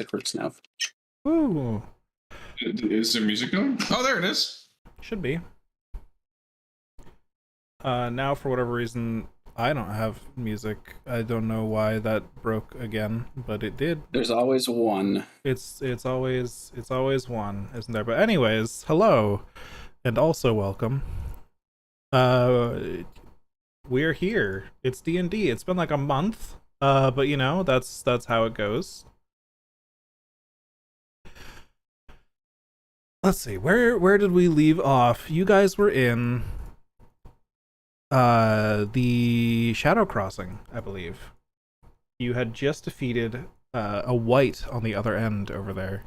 music works now. Ooh. Is there music going? Oh, there it is. Should be. Now, for whatever reason, I don't have music. I don't know why that broke again, but it did. There's always one. It's always one, isn't there? But anyways, hello, and also welcome. We're here. It's D&D. It's been like a month, but you know that's how it goes. Let's see, where did we leave off? You guys were in the Shadow Crossing, I believe. You had just defeated a wight on the other end over there.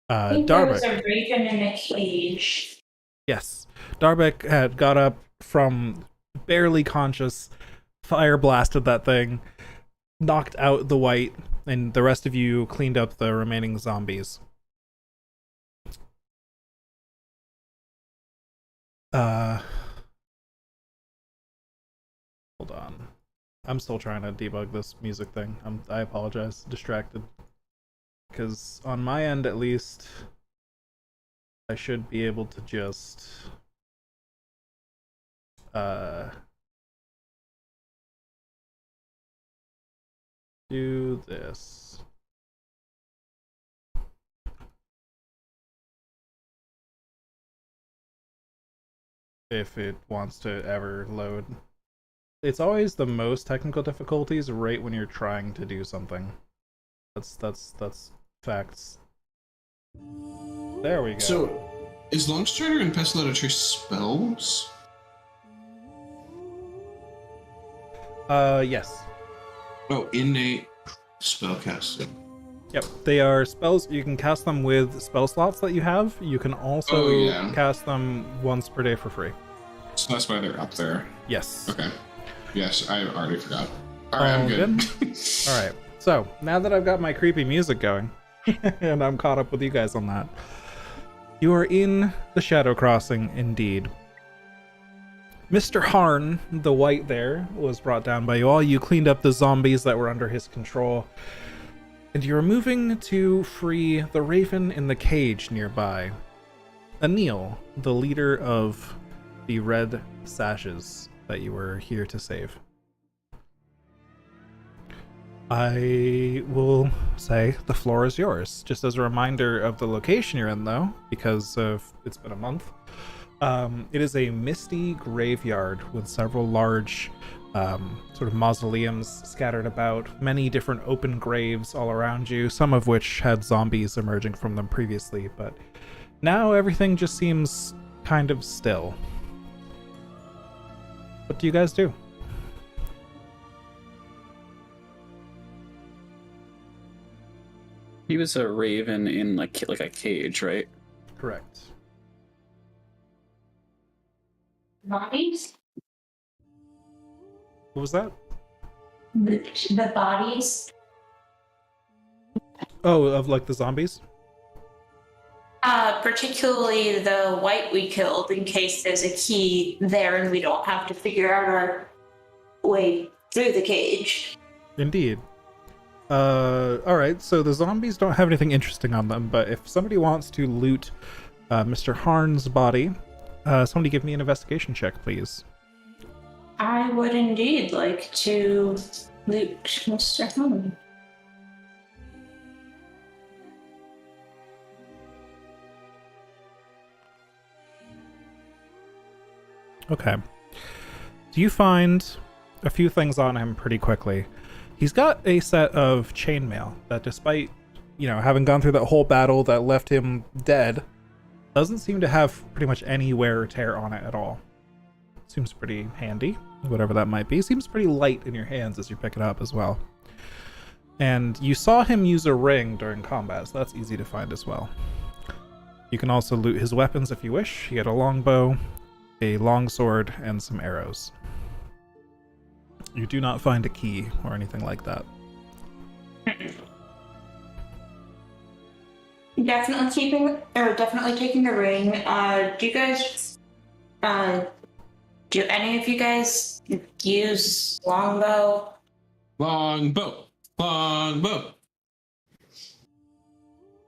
I think there was a raven in a cage. Yes. Darbeck had got up from barely conscious, fire blasted that thing, knocked out the wight, and the rest of you cleaned up the remaining zombies. Hold on. I'm still trying to debug this music thing. I apologize. Distracted. Because on my end, at least, I should be able to just do this. If it wants to ever load. It's always the most technical difficulties right when you're trying to do something. That's facts. There we go. So, is Longstrider and Pestilential spells? Yes. Oh, innate spellcasting. Yep, they are spells. You can cast them with spell slots that you have. You can also cast them once per day for free. So that's why they're up there. Yes. Okay. Yes, I already forgot. Alright, I'm good. Alright, so now that I've got my creepy music going, and I'm caught up with you guys on that, you are in the Shadow Crossing indeed. Mr. Harn, the wight there, was brought down by you all. You cleaned up the zombies that were under his control. And you're moving to free the raven in the cage nearby. Anil, the leader of the Red Sashes that you were here to save. I will say the floor is yours. Just as a reminder of the location you're in, though, because it's been a month. It is a misty graveyard with several large sort of mausoleums scattered about, many different open graves all around you, some of which had zombies emerging from them previously, but now everything just seems kind of still. What do you guys do? He was a raven in like a cage, right? Correct. Bodies? What was that? The bodies? Oh, of like the zombies? Particularly the wight we killed, in case there's a key there and we don't have to figure out our way through the cage. Indeed. Alright, so the zombies don't have anything interesting on them, but if somebody wants to loot Mr. Harn's body, somebody give me an investigation check, please. I would indeed like to loot Mr. Harn. Okay. Do you find a few things on him pretty quickly? He's got a set of chainmail that, despite, having gone through that whole battle that left him dead, doesn't seem to have pretty much any wear or tear on it at all. Seems pretty handy, whatever that might be. Seems pretty light in your hands as you pick it up as well. And you saw him use a ring during combat, so that's easy to find as well. You can also loot his weapons if you wish. You get a longbow, a longsword, and some arrows. You do not find a key or anything like that. Definitely taking the ring. Do you guys, do any of you guys use longbow? Longbow. Longbow.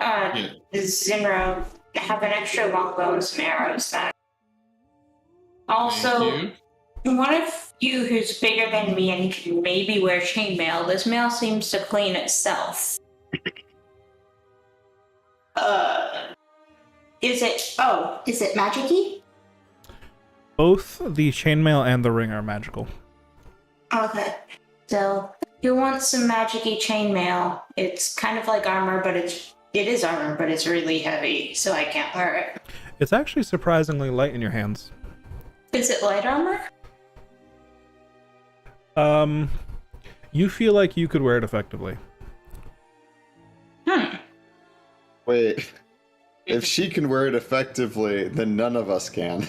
Yeah. Does Zinro have an extra longbow and some arrows then? Also, Thank you. one of you who's bigger than me and can maybe wear chainmail, this mail seems to clean itself. Is it magic-y? Both the chainmail and the ring are magical. Okay. So, you want some magic-y chainmail. It's kind of like armor, but it is armor, but it's really heavy, so I can't wear it. It's actually surprisingly light in your hands. Is it light armor? You feel like you could wear it effectively. Wait. If she can wear it effectively, then none of us can.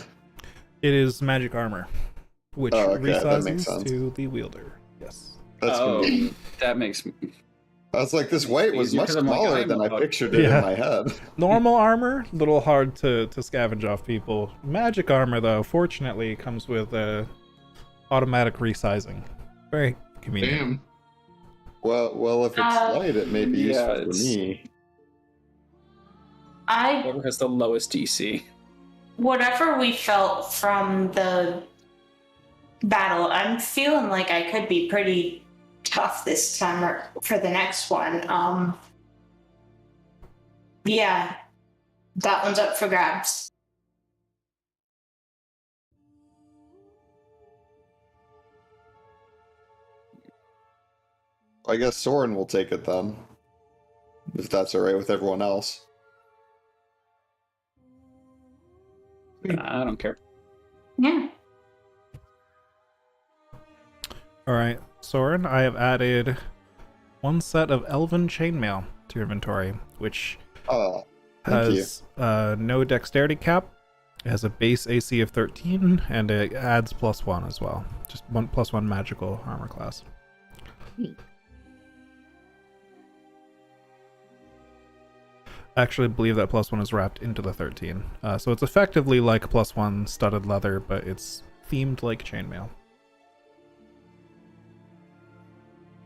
It is magic armor, which Oh, okay, that makes resizes sense. to the wielder. Yes. That's convenient. That makes I was like, this weight was easier much 'cause I'm like, smaller I'm than I about- pictured it Yeah. in my head. Normal armor, little hard to scavenge off people. Magic armor, though, fortunately, comes with automatic resizing. Very convenient. Damn. Well, if it's light, it may be Yeah, useful for it's- me. whoever has the lowest DC. Whatever we felt from the battle, I'm feeling like I could be pretty tough this time or for the next one. Yeah, that one's up for grabs. I guess Soren will take it then. If that's alright with everyone else. I don't care. Yeah. Alright, Soren, I have added one set of Elven Chainmail to your inventory, which Oh, thank you. has no dexterity cap. It has a base AC of 13, and it adds +1 as well. Just +1 magical armor class. I actually believe that +1 is wrapped into the 13. So it's effectively like +1 studded leather, but it's themed like chainmail.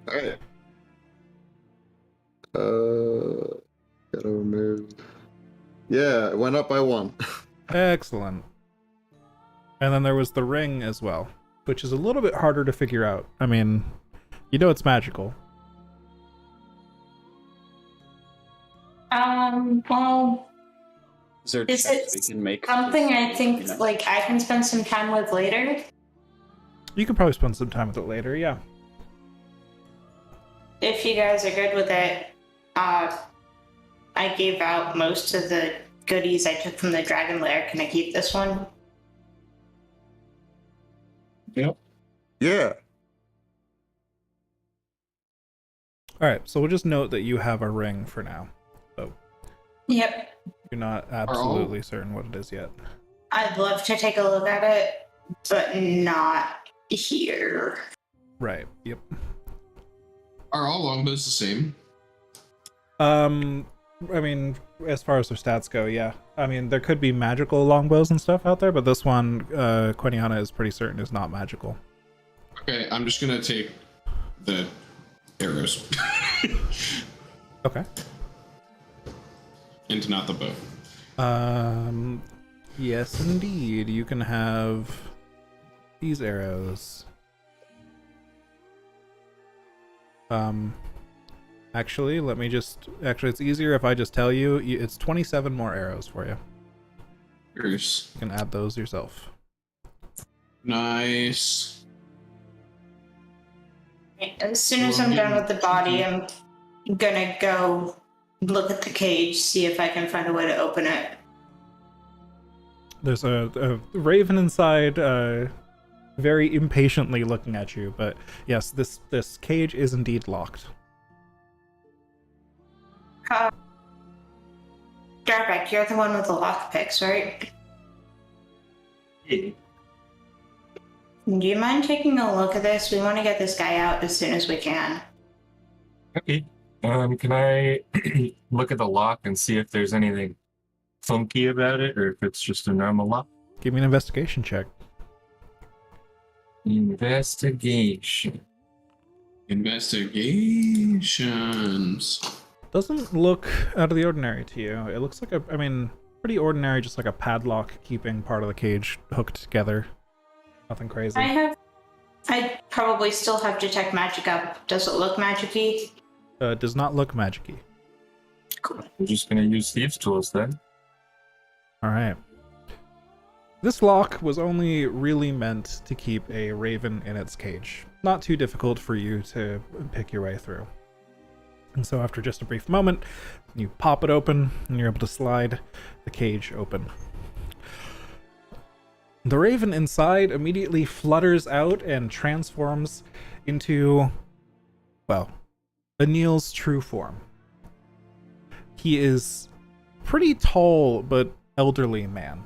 Alright. Gotta remove. Yeah, it went up by 1. Excellent. And then there was the ring as well, which is a little bit harder to figure out. I mean, you know it's magical. Well, Is there Is checks it we can make? something I think You know? like I can spend some time with later. You can probably spend some time with it later, yeah. If you guys are good with it, I gave out most of the goodies I took from the Dragon Lair. Can I keep this one? Yeah. Alright, so we'll just note that you have a ring for now. Yep. You're not absolutely certain what it is yet. I'd love to take a look at it, but not here. Right, yep. Are all longbows the same? I mean, as far as their stats go, yeah. I mean, there could be magical longbows and stuff out there, but this one, Quiniana is pretty certain is not magical. Okay, I'm just gonna take the arrows. Okay. And not the bow. Yes, indeed. You can have these arrows. Actually, let me just... Actually, it's easier if I just tell you. It's 27 more arrows for you. Arrows. You can add those yourself. Nice. As soon as I'm done with the body, I'm gonna go look at the cage, see if I can find a way to open it. There's a raven inside, very impatiently looking at you. But yes, this cage is indeed locked. Darbeck, you're the one with the lockpicks, right? Do you mind taking a look at this? We want to get this guy out as soon as we can. Okay. Can I look at the lock and see if there's anything funky about it, or if it's just a normal lock? Give me an investigation check. Investigation. Investigations. Doesn't look out of the ordinary to you. It looks like pretty ordinary, just like a padlock keeping part of the cage hooked together. Nothing crazy. I probably still have detect magic up. Does it look magic-y? It does not look magic-y. Cool. I'm just gonna use thieves' tools then. Alright. This lock was only really meant to keep a raven in its cage. Not too difficult for you to pick your way through. And so after just a brief moment, you pop it open and you're able to slide the cage open. The raven inside immediately flutters out and transforms into, well, Anil's true form. He is pretty tall but elderly man.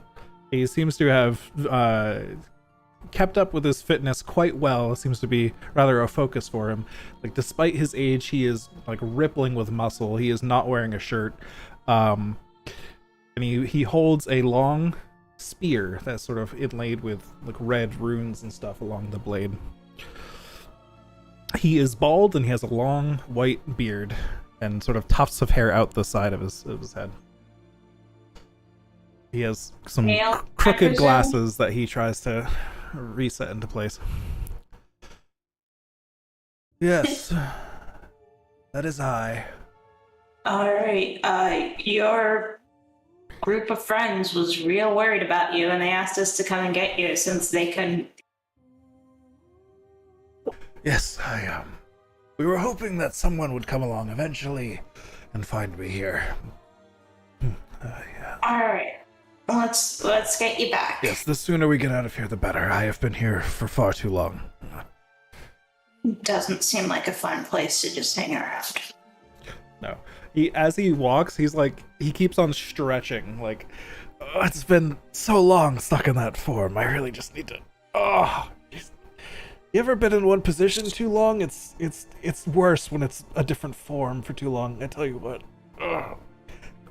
He seems to have kept up with his fitness quite well. It seems to be rather a focus for him. Like, despite his age, he is like rippling with muscle. He is not wearing a shirt. And he holds a long spear that's sort of inlaid with like red runes and stuff along the blade. He is bald and he has a long white beard and sort of tufts of hair out the side of his head. He has some Male, crooked I glasses that he tries to reset into place. Yes, that is I. Alright, your group of friends was real worried about you and they asked us to come and get you since they couldn't. Yes, we were hoping that someone would come along eventually and find me here. Alright, let's get you back. Yes, the sooner we get out of here, the better. I have been here for far too long. Doesn't seem like a fun place to just hang around. No. As he walks, he keeps on stretching. Like, oh, it's been so long stuck in that form. I really just need to. Oh, you ever been in one position too long? It's worse when it's a different form for too long. I tell you what. Ugh.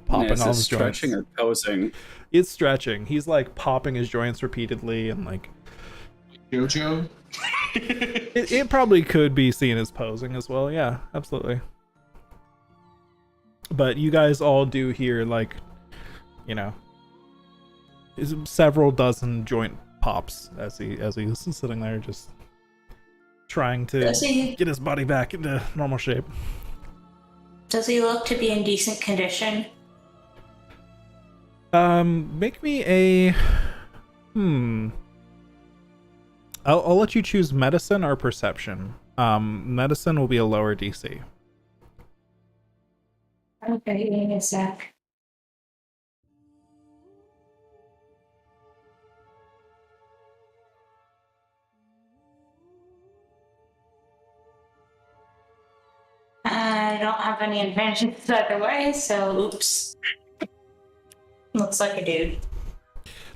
Popping Is all it his stretching joints. or posing? It's stretching. He's like popping his joints repeatedly and like. Jojo? It probably could be seen as posing as well. Yeah, absolutely. But you guys all do hear, like, you know, several dozen joint pops as he's sitting there just trying to get his body back into normal shape. Does he look to be in decent condition? Make me a I'll let you choose medicine or perception. Medicine will be a lower DC. Okay, give me a sec. I don't have any advantages either way, so oops. Looks like a dude.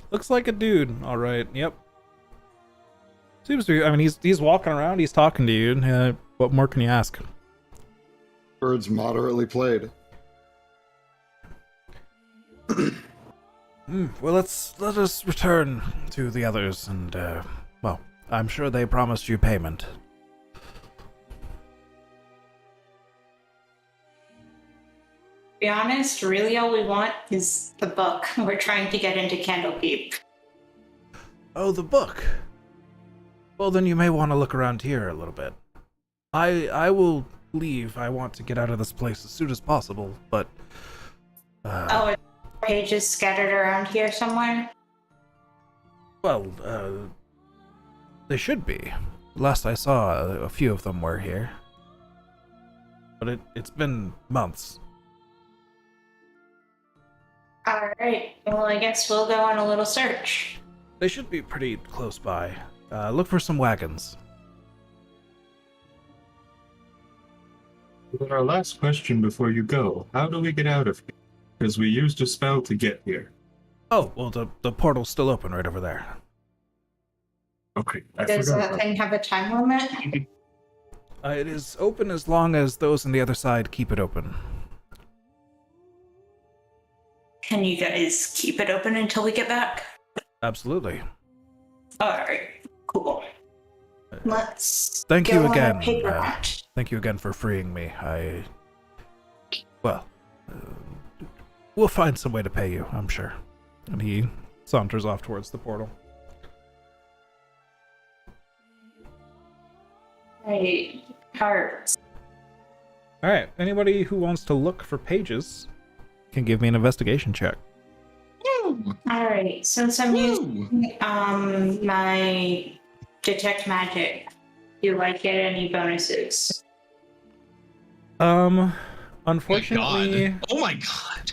Looks like a dude. All right. Yep. Seems to be. I mean, he's walking around. He's talking to you. What more can you ask? Birds moderately played. Well, let us return to the others, and well, I'm sure they promised you payment. To be honest, really all we want is the book. We're trying to get into Candlekeep. Oh, the book. Well, then you may want to look around here a little bit. I will leave. I want to get out of this place as soon as possible, but Are pages scattered around here somewhere? well, they should be. Last I saw, a few of them were here. But it's been months. Alright, well I guess we'll go on a little search. They should be pretty close by. Look for some wagons. But our last question before you go, how do we get out of here? Because we used a spell to get here. Oh, well, the portal's still open right over there. Okay, I Does forgot that about thing have a time limit? It is open as long as those on the other side keep it open. Can you guys keep it open until we get back? Absolutely. Alright, cool. Let's Thank go you on a again. paper route. Thank you again for freeing me. Well, we'll find some way to pay you, I'm sure. And he saunters off towards the portal. Right. Hearts. Alright, anybody who wants to look for pages can give me an investigation check. Alright, since I'm using my detect magic, do I get any bonuses? Unfortunately, Oh my god.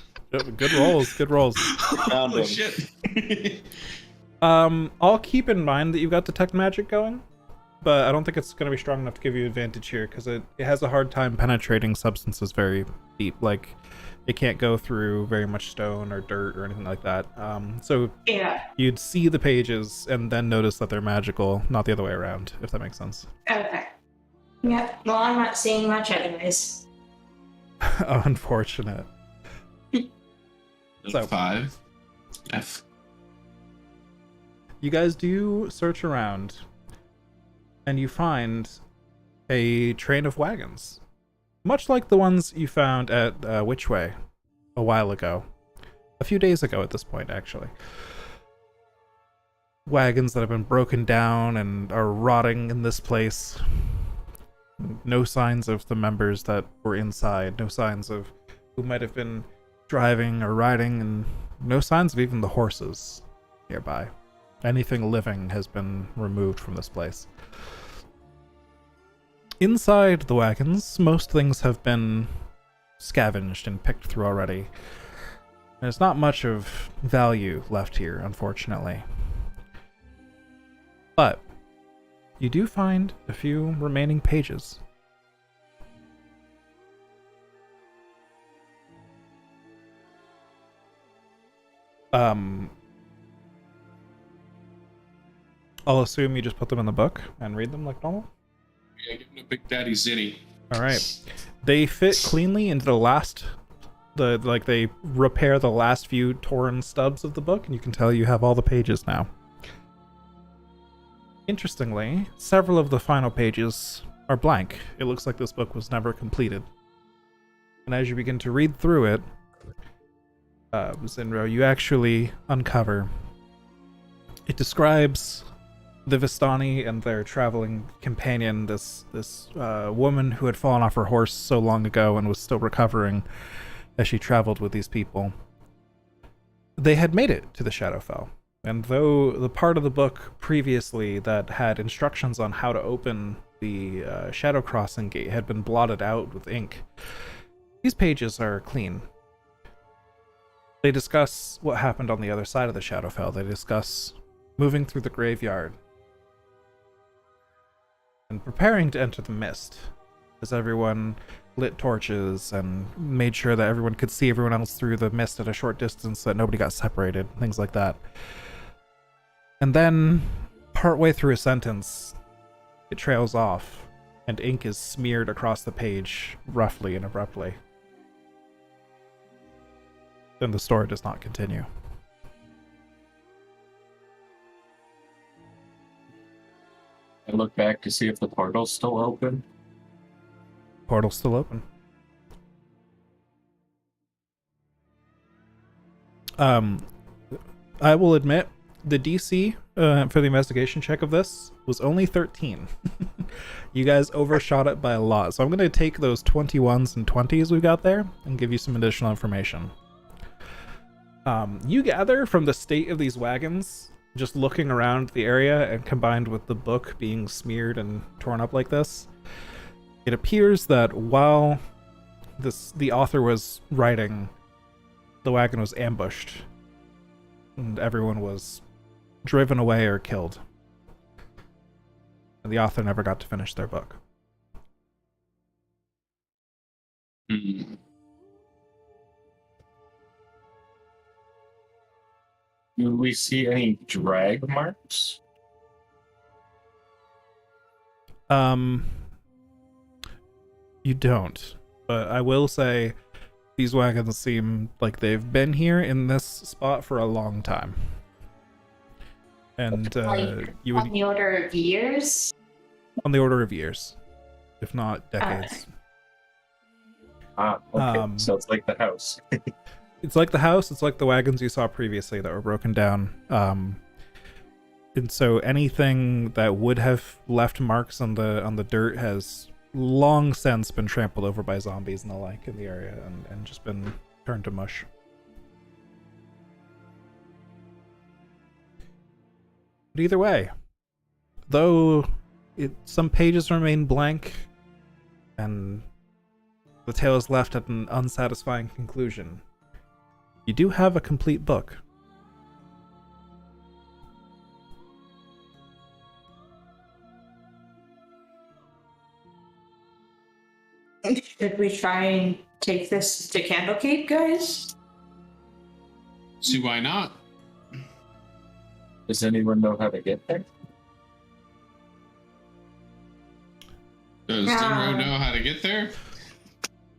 good rolls, good rolls. Found Holy him. shit. I'll keep in mind that you've got detect magic going, but I don't think it's going to be strong enough to give you advantage here because it has a hard time penetrating substances very deep. Like, it can't go through very much stone or dirt or anything like that. So Yeah. you'd see the pages and then notice that they're magical, not the other way around, if that makes sense. Okay. Yep. Well, I'm not seeing much anyways. Unfortunate. So- 5. F. You guys do search around, and you find a train of wagons, much like the ones you found at Witchway a while ago, a few days ago at this point, actually. Wagons that have been broken down and are rotting in this place. No signs of the members that were inside, no signs of who might have been driving or riding, and no signs of even the horses nearby. Anything living has been removed from this place. Inside the wagons, most things have been scavenged and picked through already. There's not much of value left here, unfortunately. But you do find a few remaining pages. I'll assume you just put them in the book and read them like normal. Yeah, give him a Big Daddy Zinni. All right. They fit cleanly into they repair the last few torn stubs of the book, and you can tell you have all the pages now. Interestingly, several of the final pages are blank. It looks like this book was never completed. And as you begin to read through it, Zinro, you actually uncover. It describes the Vistani and their traveling companion, this woman who had fallen off her horse so long ago and was still recovering as she traveled with these people. They had made it to the Shadowfell, and though the part of the book previously that had instructions on how to open the Shadow Crossing gate had been blotted out with ink, these pages are clean. They discuss what happened on the other side of the Shadowfell. They discuss moving through the graveyard and preparing to enter the mist, as everyone lit torches and made sure that everyone could see everyone else through the mist at a short distance so that nobody got separated, things like that. And then, partway through a sentence, it trails off, and ink is smeared across the page, roughly and abruptly. Then the story does not continue. I look back to see if the portal's still open. Portal's still open. I will admit, the DC for the investigation check of this was only 13. You guys overshot it by a lot, so I'm going to take those 21s and 20s we've got there and give you some additional information. You gather from the state of these wagons, just looking around the area and combined with the book being smeared and torn up like this, it appears that while the author was writing, the wagon was ambushed and everyone was driven away or killed. And the author never got to finish their book. Hmm. Do we see any drag marks? You don't. But I will say these wagons seem like they've been here in this spot for a long time. And Like, you on would the order of years? on the order of years. if not decades. Okay. So it's like the house. It's like the house, it's like the wagons you saw previously that were broken down. And so anything that would have left marks on the dirt has long since been trampled over by zombies and the like in the area, and just been turned to mush. But either way, though some pages remain blank and the tale is left at an unsatisfying conclusion, you do have a complete book. Should we try and take this to Candlekeep, guys? See why not? Does anyone know how to get there? Does Dinro know how to get there?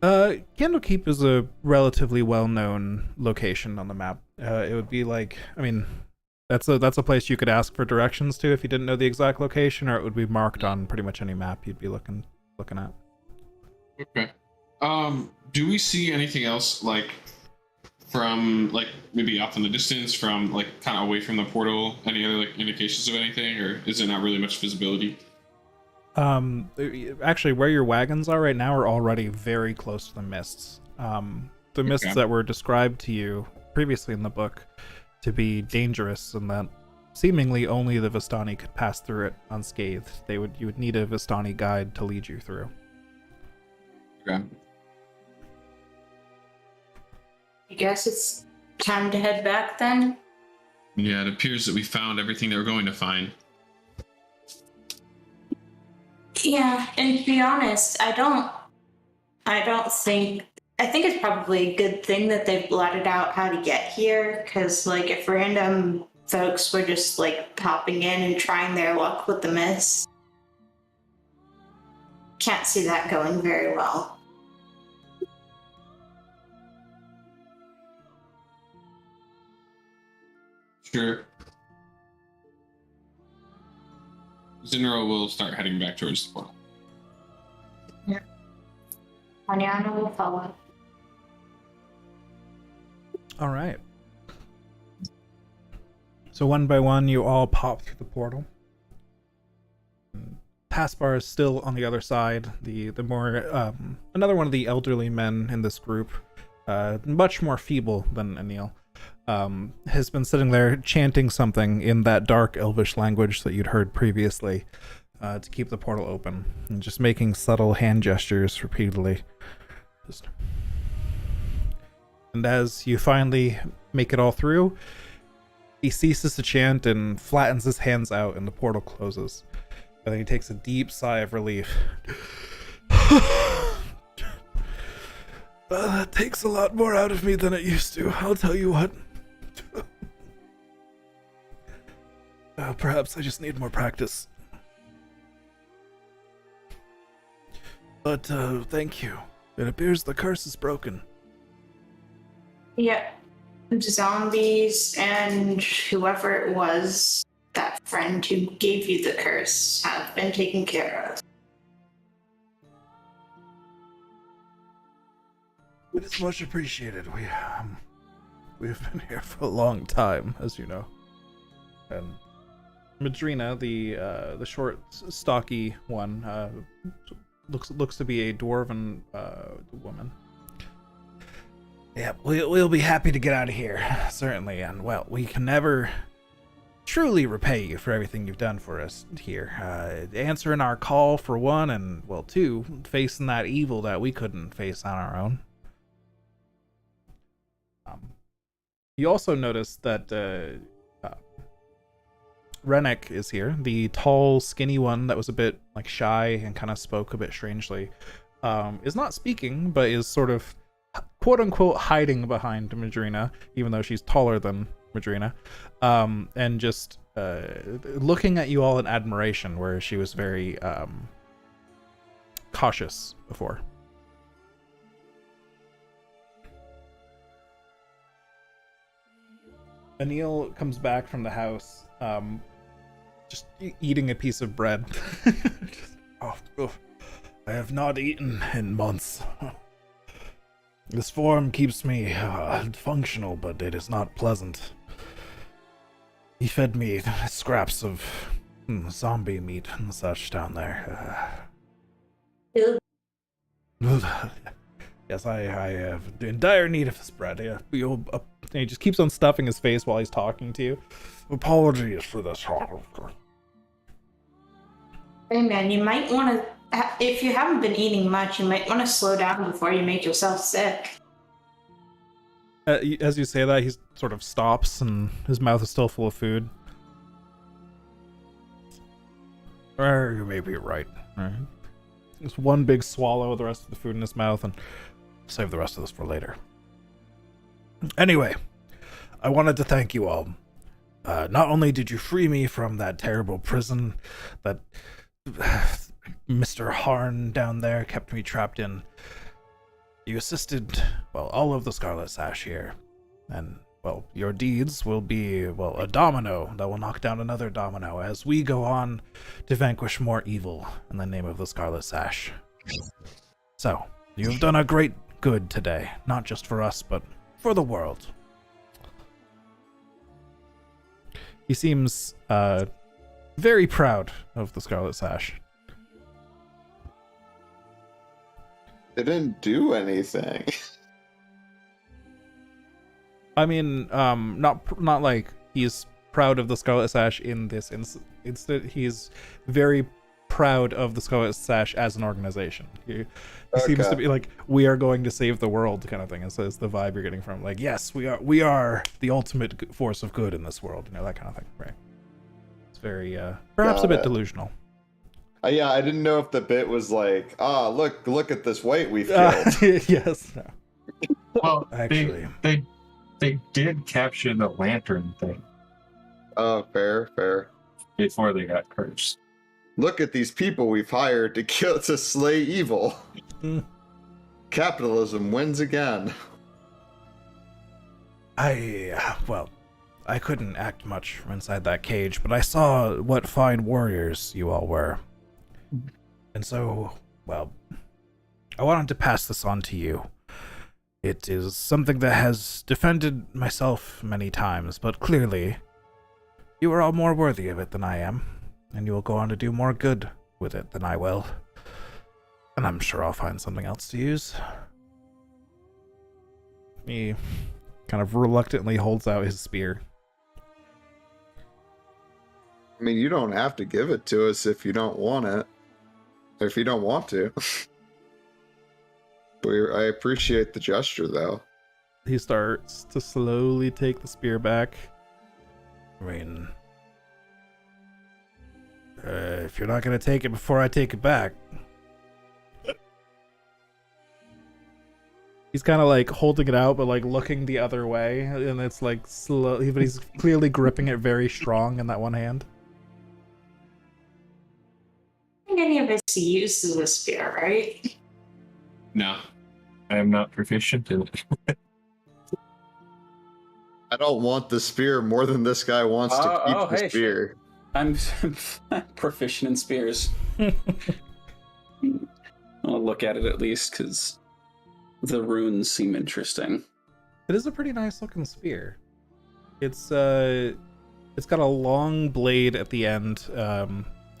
Candlekeep is a relatively well-known location on the map. It would be like, I mean, that's a place you could ask for directions to if you didn't know the exact location, or it would be marked on pretty much any map you'd be looking at. Okay. Do we see anything else, like, from, like, maybe off in the distance, from, like, kind of away from the portal? Any other, like, indications of anything, or is there not really much visibility? Actually, where your wagons are right now are already very close to the mists. The mists that were described to you previously in the book to be dangerous, and that seemingly only the Vistani could pass through it unscathed. You would need a Vistani guide to lead you through. Okay. I guess it's time to head back then. Yeah, it appears that we found everything they were going to find. Yeah, and to be honest, I think it's probably a good thing that they've blotted out how to get here, because, like, if random folks were just, like, popping in and trying their luck with the mist, can't see that going very well. Sure. Zinro will start heading back towards the portal. Aniana will follow. All right. So one by one, you all pop through the portal. Taspar is still on the other side. The more another one of the elderly men in this group, much more feeble than Anil, has been sitting there chanting something in that dark elvish language that you'd heard previously, to keep the portal open, and just making subtle hand gestures repeatedly. And as you finally make it all through, he ceases to chant and flattens his hands out, and the portal closes. And then he takes a deep sigh of relief. That takes a lot more out of me than it used to, I'll tell you what. Perhaps I just need more practice. But, thank you. It appears the curse is broken. Yeah. Zombies and whoever it was, that friend who gave you the curse, have been taken care of. It is much appreciated. We've been here for a long time, as you know. And Madrina, the short, stocky one, looks to be a dwarven woman. Yeah, we'll be happy to get out of here, certainly. And, well, we can never truly repay you for everything you've done for us here. Answering our call, for one, and, well, two, facing that evil that we couldn't face on our own. You also notice that Rennek is here, the tall, skinny one that was a bit like shy and kind of spoke a bit strangely. Is not speaking, but is sort of quote-unquote hiding behind Madrina, even though she's taller than Madrina, and just looking at you all in admiration, where she was very cautious before. Anil comes back from the house, just eating a piece of bread. I have not eaten in months. This form keeps me functional, but it is not pleasant. He fed me scraps of zombie meat and such down there. Ew. Yes, I have in dire need of this bread. Yeah, he just keeps on stuffing his face while he's talking to you. Apologies for this. Hey man, you might want to, if you haven't been eating much, you might want to slow down before you make yourself sick. As you say that, he sort of stops, and his mouth is still full of food. You may be right. Alright. Just one big swallow of the rest of the food in his mouth, and save the rest of this for later. Anyway, I wanted to thank you all. Not only did you free me from that terrible prison that Mr. Harn down there kept me trapped in, you assisted, well, all of the Scarlet Sash here. And, well, your deeds will be, well, a domino that will knock down another domino as we go on to vanquish more evil in the name of the Scarlet Sash. So, you have done a great good today, not just for us, but for the world. He seems very proud of the Scarlet Sash. They didn't do anything. I mean, not like he's proud of the Scarlet Sash in this instant. He's very proud of the Scarlet Sash as an organization. He seems to be like, we are going to save the world kind of thing. And so it's the vibe you're getting from, like, yes, we are the ultimate force of good in this world, you know, that kind of thing, right? It's very perhaps a bit delusional. Yeah, I didn't know if the bit was like, look at this weight we've killed. Yes. No. Well, Actually, they did capture the lantern thing Oh, fair. before they got cursed. Look at these people we've hired to slay evil. Capitalism wins again. I couldn't act much from inside that cage, but I saw what fine warriors you all were. And so, well, I wanted to pass this on to you. It is something that has defended myself many times, but clearly, you are all more worthy of it than I am, and you will go on to do more good with it than I will. And I'm sure I'll find something else to use. He kind of reluctantly holds out his spear. I mean, you don't have to give it to us if you don't want it. Or if you don't want to. I appreciate the gesture, though. He starts to slowly take the spear back. I mean, if you're not going to take it before I take it back. He's kind of like holding it out, but like looking the other way. And it's like slow, but he's clearly gripping it very strong in that one hand. I don't think any of us uses a spear, right? No. I am not proficient in it. I don't want the spear more than this guy wants to keep the hey, spear. I'm proficient in spears. I'll look at it at least, because the runes seem interesting. It is a pretty nice looking spear. It's got a long blade at the end.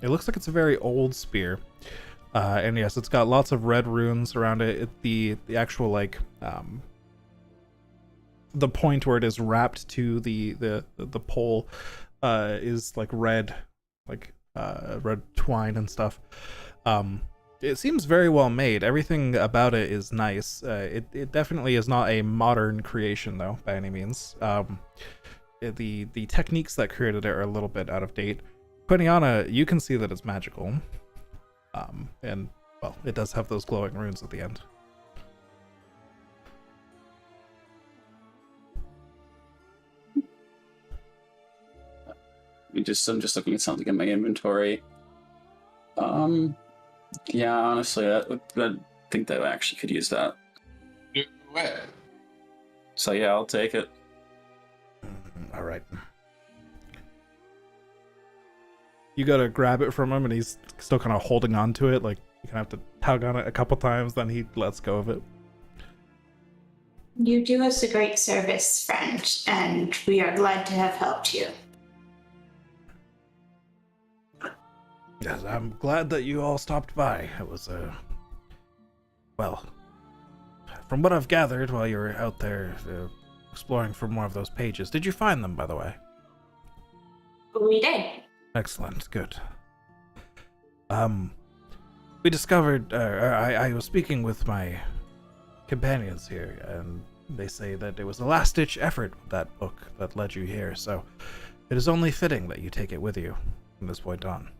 It looks like it's a very old spear. And yes, it's got lots of red runes around it. The actual like the point where it is wrapped to the pole is like red twine and stuff. It seems very well made. Everything about it is nice. It definitely is not a modern creation though, by any means. The techniques that created it are a little bit out of date. Quiniana, you can see that it's magical. And well, it does have those glowing runes at the end. I'm just looking at something in my inventory. Yeah, honestly, I think that I actually could use that. Do it. So yeah, I'll take it. All right. You gotta grab it from him, and he's still kind of holding on to it. Like you kind of have to tug on it a couple times, then he lets go of it. You do us a great service, friend, and we are glad to have helped you. Yes, I'm glad that you all stopped by. It was, well, from what I've gathered while you were out there exploring for more of those pages, did you find them, by the way? We did. Excellent, good. We discovered, I was speaking with my companions here, and they say that it was a last-ditch effort with that book that led you here, so it is only fitting that you take it with you from this point on.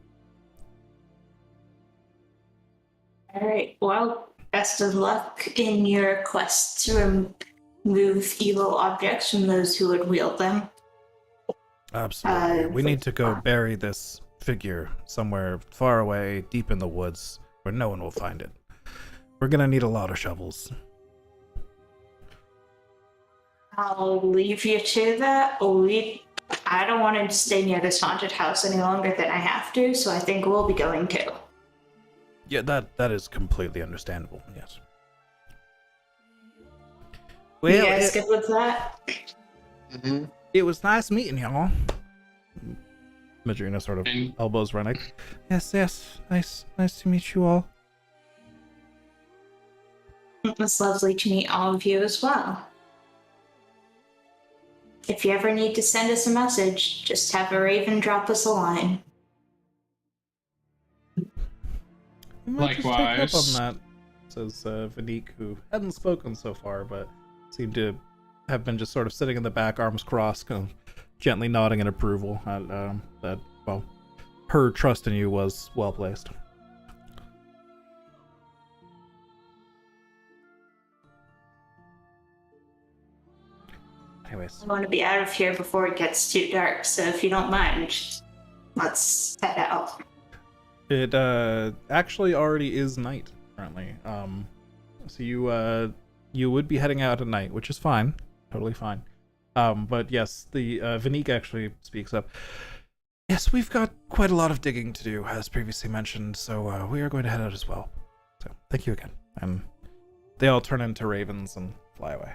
All right. Well, best of luck in your quest to remove evil objects from those who would wield them. Absolutely. We need to go bury this figure somewhere far away, deep in the woods, where no one will find it. We're gonna need a lot of shovels. I'll leave you to that. I don't want to stay near this haunted house any longer than I have to, so I think we'll be going too. Yeah, that is completely understandable, yes. Well, You guys good with that? Mm-hmm. it was nice meeting y'all. Madrina sort of And- elbows Rennick. Yes, nice to meet you all. It's lovely to meet all of you as well. If you ever need to send us a message, just have a raven drop us a line. You might just pick up Likewise. on that, says Vanik, who hadn't spoken so far, but seemed to have been just sort of sitting in the back, arms crossed, kind of gently nodding in approval at that, well, her trust in you was well placed. Anyways, I want to be out of here before it gets too dark, so if you don't mind, let's head out. it actually already is night currently. So you would be heading out at night, which is fine, totally fine. But yes, the Vanik actually speaks up. Yes, we've got quite a lot of digging to do, as previously mentioned, so we are going to head out as well. So thank you again. And they all turn into ravens and fly away.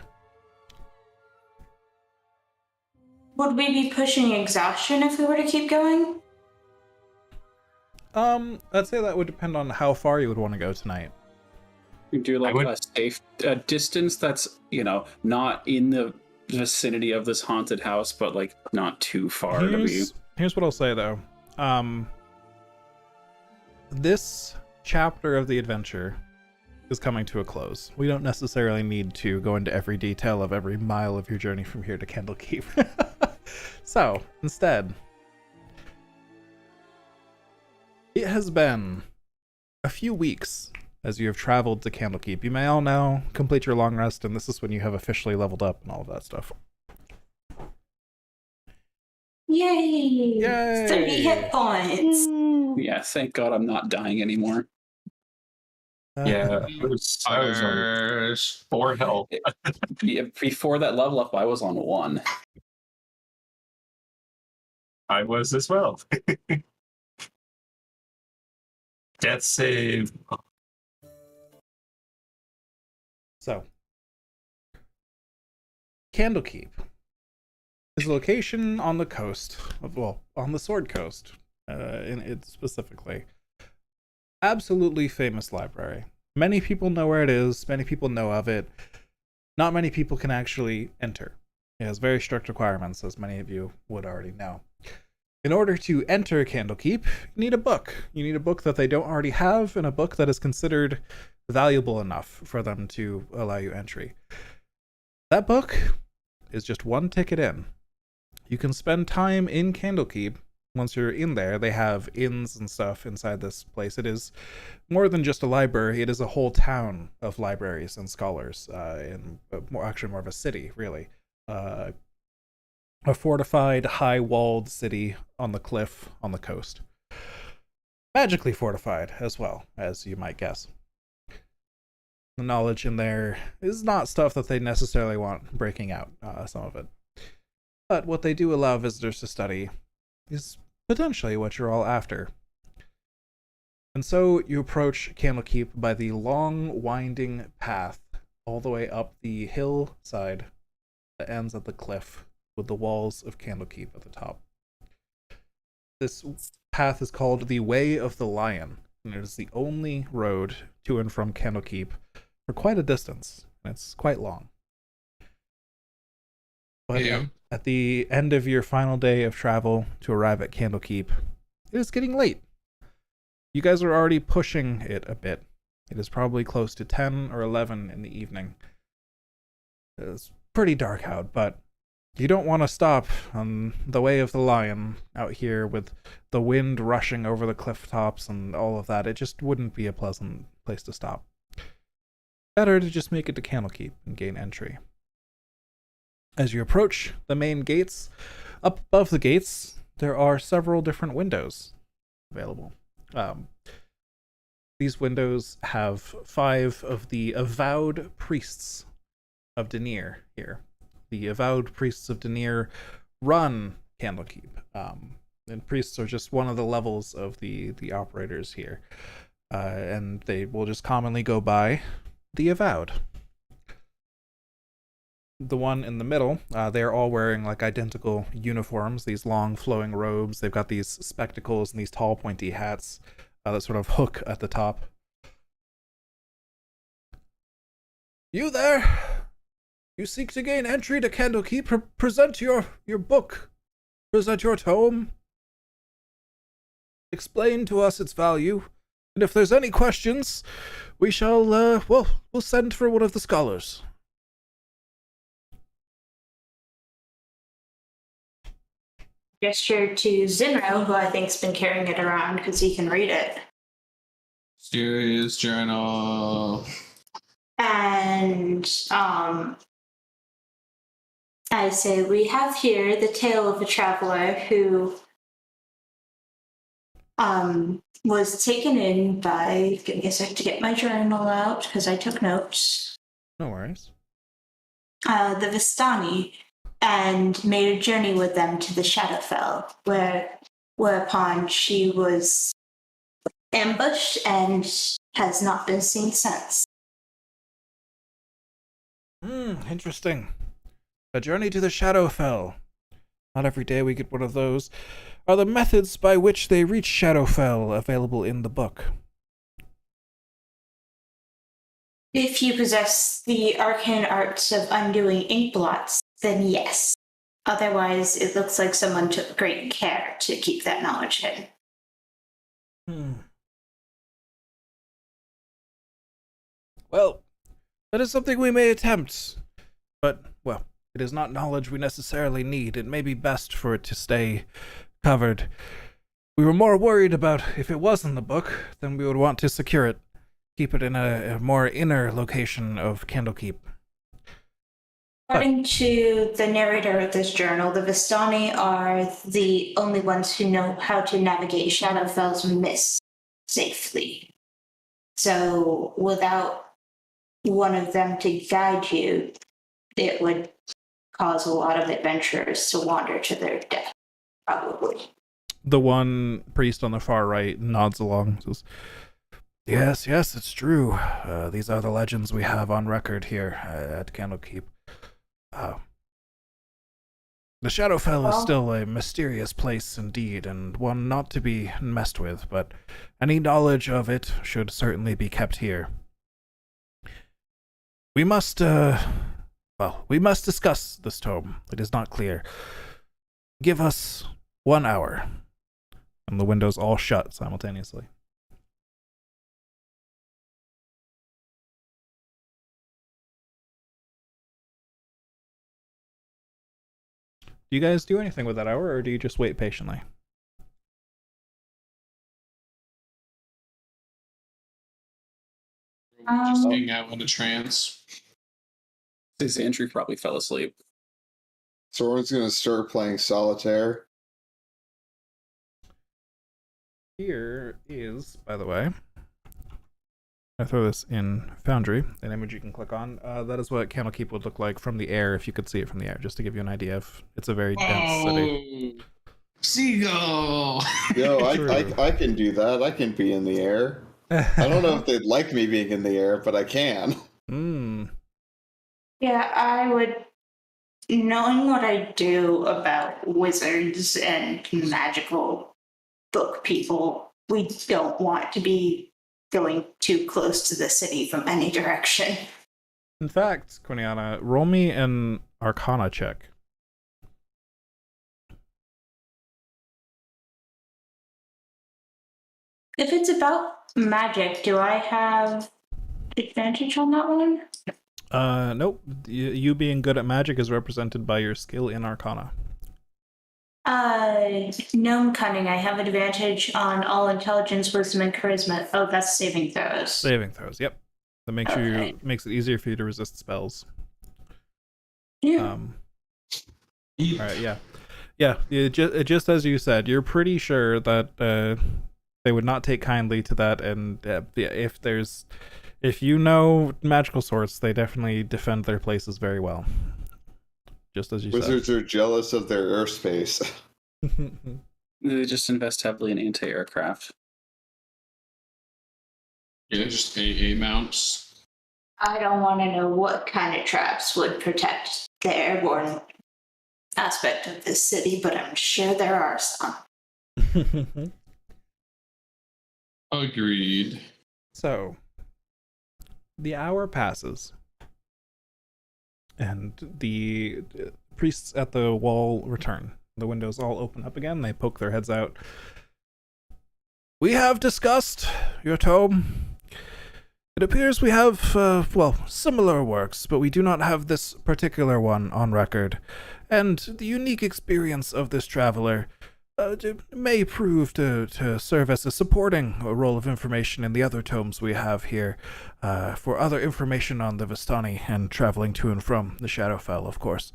Would we be pushing exhaustion if we were to keep going? I'd say that would depend on how far you would want to go tonight. You do like would- a safe distance that's, not in the vicinity of this haunted house, but like not too far to be. Here's what I'll say though. This chapter of the adventure is coming to a close. We don't necessarily need to go into every detail of every mile of your journey from here to Candlekeep. So, instead, it has been a few weeks as you have traveled to Candlekeep. You may all now complete your long rest, and this is when you have officially leveled up and all of that stuff. Yay! Yay! 30 hit points! Yeah, thank God I'm not dying anymore. Yeah, I was on 4 health. Yeah, before that level up, I was on 1. I was as well. Death save. So, Candlekeep is a location on the coast, on the Sword Coast, in it specifically. Absolutely famous library. Many people know where it is, many people know of it. Not many people can actually enter. It has very strict requirements, as many of you would already know. In order to enter Candlekeep, you need a book. You need a book that they don't already have, and a book that is considered valuable enough for them to allow you entry. That book is just one ticket in. You can spend time in Candlekeep. Once you're in there, they have inns and stuff inside this place. It is more than just a library. It is a whole town of libraries and scholars, and more of a city, really. A fortified, high-walled city on the cliff on the coast. Magically fortified, as well, as you might guess. The knowledge in there is not stuff that they necessarily want breaking out, some of it. But what they do allow visitors to study is potentially what you're all after. And so you approach Candlekeep by the long, winding path all the way up the hillside that ends at the cliff with the walls of Candlekeep at the top. This path is called the Way of the Lion, and it is the only road to and from Candlekeep for quite a distance, and it's quite long. But Yeah. at the end of your final day of travel to arrive at Candlekeep, it is getting late. You guys are already pushing it a bit. It is probably close to 10 or 11 in the evening. It's pretty dark out, but you don't want to stop on the Way of the Lion out here with the wind rushing over the cliff tops and all of that. It just wouldn't be a pleasant place to stop. Better to just make it to Candlekeep and gain entry. As you approach the main gates, up above the gates, there are several different windows available. These windows have 5 of the avowed priests of Denier here. The avowed priests of Denier run Candlekeep. And priests are just one of the levels of the operators here. And they will just commonly go by the avowed. The one in the middle, they're all wearing like identical uniforms, these long flowing robes. They've got these spectacles and these tall pointy hats that sort of hook at the top. You there? You seek to gain entry to Candlekeep? Present your book. Present your tome. Explain to us its value. And if there's any questions, we shall, we'll send for one of the scholars. Gesture to Zinro, who I think's been carrying it around because he can read it. Mysterious journal. And I say, we have here the tale of a traveler who was taken in by, give me a sec to get my journal out because I took notes. No worries. The Vistani, and made a journey with them to the Shadowfell, whereupon she was ambushed and has not been seen since. Interesting. A journey to the Shadowfell. Not every day we get one of those. Are the methods by which they reach Shadowfell available in the book? If you possess the arcane arts of undoing ink blots, then yes. Otherwise, it looks like someone took great care to keep that knowledge hidden. Well, that is something we may attempt. But, well, it is not knowledge we necessarily need. It may be best for it to stay covered. We were more worried about if it was in the book, then we would want to secure it. Keep it in a more inner location of Candlekeep. According to the narrator of this journal, the Vistani are the only ones who know how to navigate Shadowfell's mist safely. So without one of them to guide you, it would cause a lot of adventurers to wander to their death, probably. The one priest on the far right nods along, says, Yes, it's true. These are the legends we have on record here at Candlekeep. The Shadowfell is still a mysterious place indeed, and one not to be messed with, but any knowledge of it should certainly be kept here. We must, we must discuss this tome. It is not clear. Give us 1 hour. And the windows all shut simultaneously. Do you guys do anything with that hour, or do you just wait patiently? Just hang out in a trance. His entry probably fell asleep. Soren's gonna start playing solitaire. Here is, by the way, I throw this in Foundry, an image you can click on. That is what Candlekeep would look like from the air, if you could see it from the air, just to give you an idea of. It's a very dense city. Seagull. Yo, True. I can do that. I can be in the air. I don't know if they'd like me being in the air, but I can. Yeah, I would. Knowing what I do about wizards and magical book people, we don't want to be going too close to the city from any direction. In fact, Quiniana, roll me an Arcana check. If it's about magic, do I have advantage on that one? Nope. You being good at magic is represented by your skill in Arcana. Gnome cunning. I have advantage on all intelligence, wisdom, and charisma. Oh, that's saving throws. Saving throws. Yep. That makes Okay. makes it easier for you to resist spells. Yeah. All right. Yeah. Yeah. Just as you said, you're pretty sure that they would not take kindly to that, and if you know magical sorts, they definitely defend their places very well. Just as you Wizards are jealous of their airspace. said. They just invest heavily in anti-aircraft. Yeah, just AA mounts. I don't want to know what kind of traps would protect the airborne aspect of this city, but I'm sure there are some. Agreed. So, the hour passes, and the priests at the wall return. The windows all open up again. They poke their heads out. We have discussed your tome. It appears we have, similar works, but we do not have this particular one on record. And the unique experience of this traveler may prove to serve as a supporting role of information in the other tomes we have here, for other information on the Vistani and traveling to and from the Shadowfell, of course.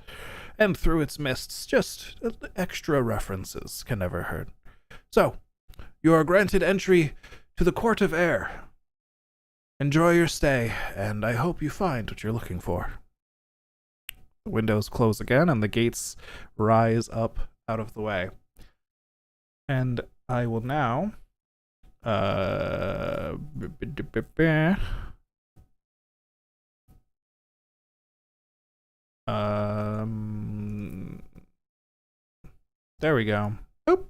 And through its mists, just extra references can never hurt. So, you are granted entry to the Court of Air. Enjoy your stay, and I hope you find what you're looking for. The windows close again, and the gates rise up out of the way. And I will now there we go. Boop.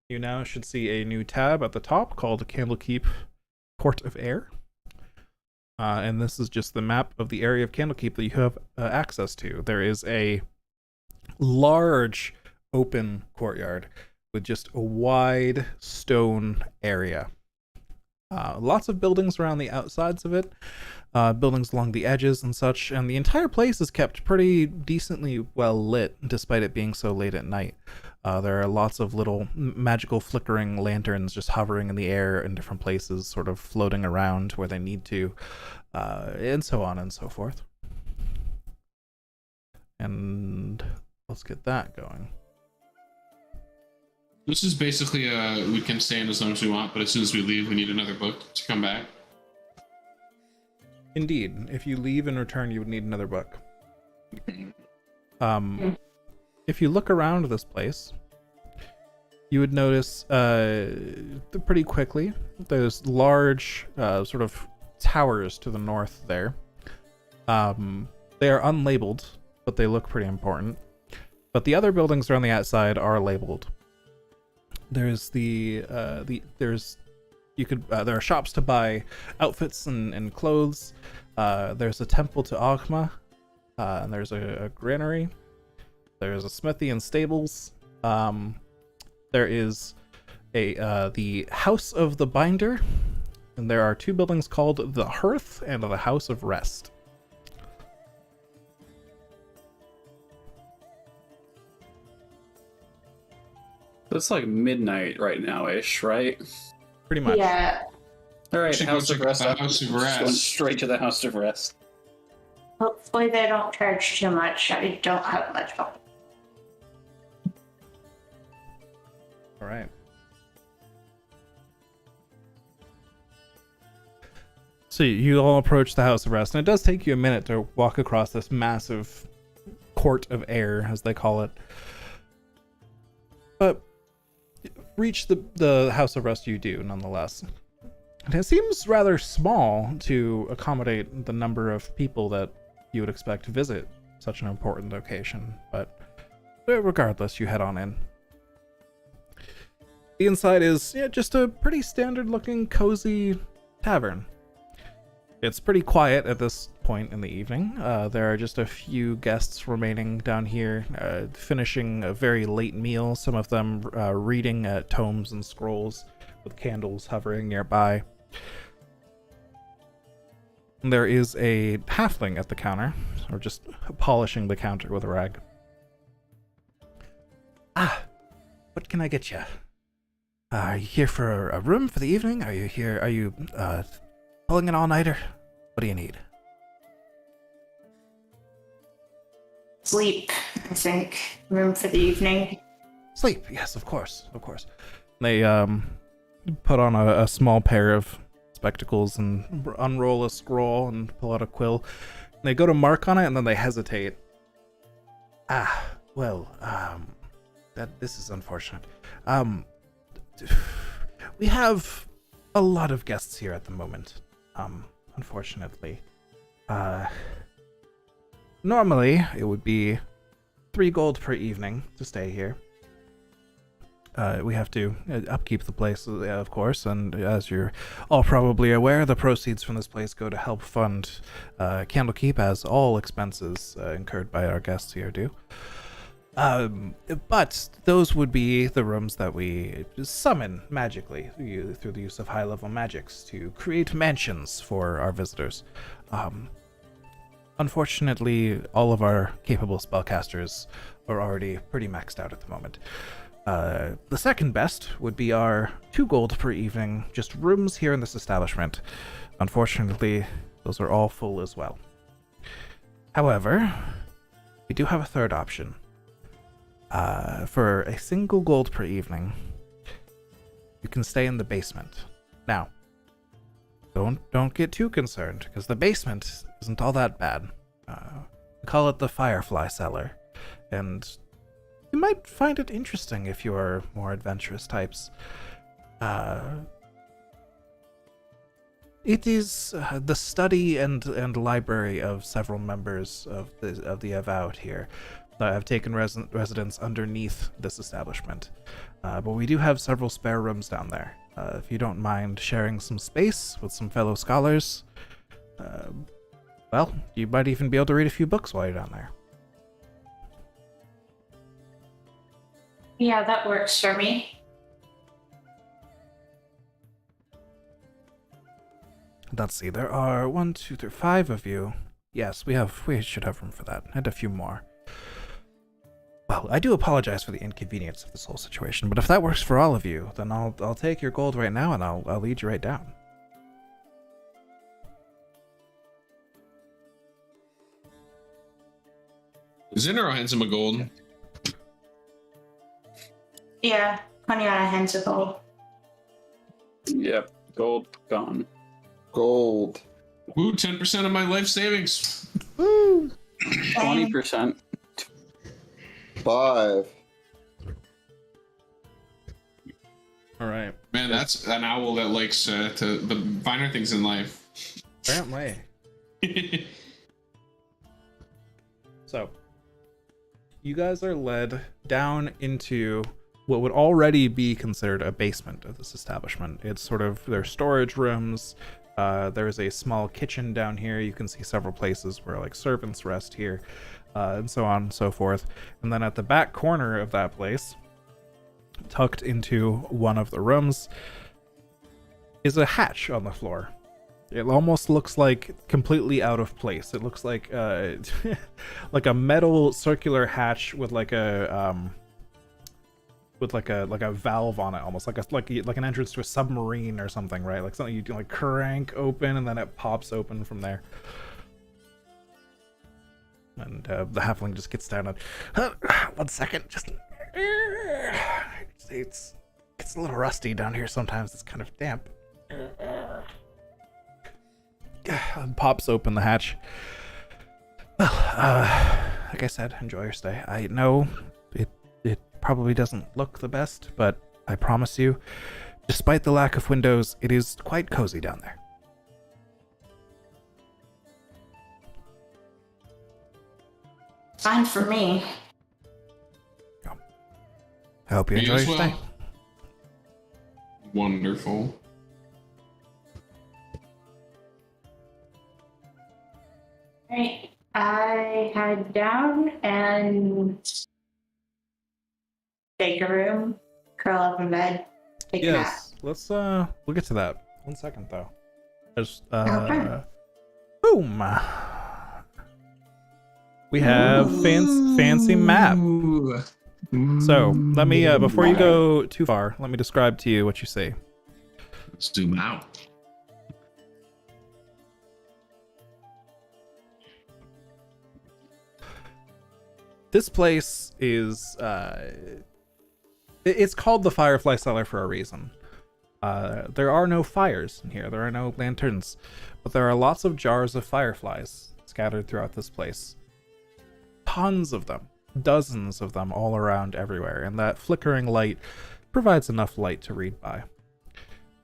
You now should see a new tab at the top called Candlekeep Court of Air. And this is just the map of the area of Candlekeep that you have access to. There is a large open courtyard with just a wide stone area. Lots of buildings around the outsides of it, buildings along the edges and such, and the entire place is kept pretty decently well lit, despite it being so late at night. There are lots of little magical flickering lanterns just hovering in the air in different places, sort of floating around where they need to, and so on and so forth. And let's get that going. This is basically we can stay in as long as we want, but as soon as we leave, we need another book to come back. Indeed, if you leave and return, you would need another book. If you look around this place, you would notice pretty quickly there's large sort of towers to the north there. They are unlabeled, but they look pretty important. But the other buildings around the outside are labeled. There's there are shops to buy outfits and clothes. There's a temple to Agma, and there's a granary. There's a smithy and stables. There is the House of the Binder, and there are two buildings called the Hearth and the House of Rest. It's like midnight right now-ish, right? Pretty much. Yeah. All right, Should go House of check Rest. the House of Just Rest. Going straight to the House of Rest. Hopefully they don't charge too much. I don't have much money. All right. So you all approach the House of Rest, and it does take you a minute to walk across this massive court of air, as they call it. But reach the House of Rest, you do, nonetheless. And it seems rather small to accommodate the number of people that you would expect to visit such an important location, but regardless, you head on in. The inside is just a pretty standard-looking, cozy tavern. It's pretty quiet at this point in the evening. There are just a few guests remaining down here, finishing a very late meal, some of them reading tomes and scrolls with candles hovering nearby. There is a halfling at the counter, or just polishing the counter with a rag. Ah, what can I get you? Are you here for a room for the evening? Are you pulling an all-nighter? What do you need? Sleep, I think. Room for the evening. Sleep, yes, of course. They put on a small pair of spectacles and unroll a scroll and pull out a quill. They go to mark on it and then they hesitate. This is unfortunate. We have a lot of guests here at the moment. Unfortunately. Normally, it would be 3 gold per evening to stay here. We have to upkeep the place, of course, and as you're all probably aware, the proceeds from this place go to help fund Candlekeep, as all expenses incurred by our guests here do. But those would be the rooms that we summon magically through the use of high-level magics to create mansions for our visitors. Unfortunately, all of our capable spellcasters are already pretty maxed out at the moment. The second best would be our 2 gold per evening, just rooms here in this establishment. Unfortunately, those are all full as well. However, we do have a third option. For a single gold per evening, you can stay in the basement. Now, don't get too concerned, because the basement isn't all that bad. We call it the Firefly Cellar, and you might find it interesting if you are more adventurous types. It is the study and library of several members of the Avowed here. Have taken residence underneath this establishment. But we do have several spare rooms down there. If you don't mind sharing some space with some fellow scholars, well, you might even be able to read a few books while you're down there. Yeah, that works for me. Let's see, there are 1, 2, 3, 5 of you. Yes, we should have room for that, and a few more. Well, I do apologize for the inconvenience of this whole situation, but if that works for all of you, then I'll take your gold right now and I'll lead you right down. Zinner hands him a gold. Yeah, 20 on a hands of gold. Yep, gold gone. Gold. Woo, 10% of my life savings. Woo! 20%. 5. All right. Man, that's an owl that likes to the finer things in life. Apparently. So, you guys are led down into what would already be considered a basement of this establishment. It's sort of their storage rooms. There's a small kitchen down here. You can see several places where like servants rest here, and so on and so forth. And then at the back corner of that place, tucked into one of the rooms, is a hatch on the floor. It almost looks like completely out of place. It looks like like a metal circular hatch with like a valve on it, almost like an entrance to a submarine or something, right? Like something you can like crank open and then it pops open from there. And the halfling just gets down and 1 second, just it's a little rusty down here sometimes. It's kind of damp. And pops open the hatch. Well, like I said, enjoy your stay. I know it probably doesn't look the best, but I promise you, despite the lack of windows, it is quite cozy down there. Fine for me. I hope you Me enjoy as your well. stay. Wonderful. Right. I head down and take a room, curl up in bed, take a nap. Yes, let's we'll get to that. 1 second though. Just Okay. boom. We have fancy map. So let me before you go too far, let me describe to you what you see. Zoom out. This place is it's called the Firefly Cellar for a reason. There are no fires in here. There are no lanterns, but there are lots of jars of fireflies scattered throughout this place. Tons of them, dozens of them all around everywhere, and that flickering light provides enough light to read by.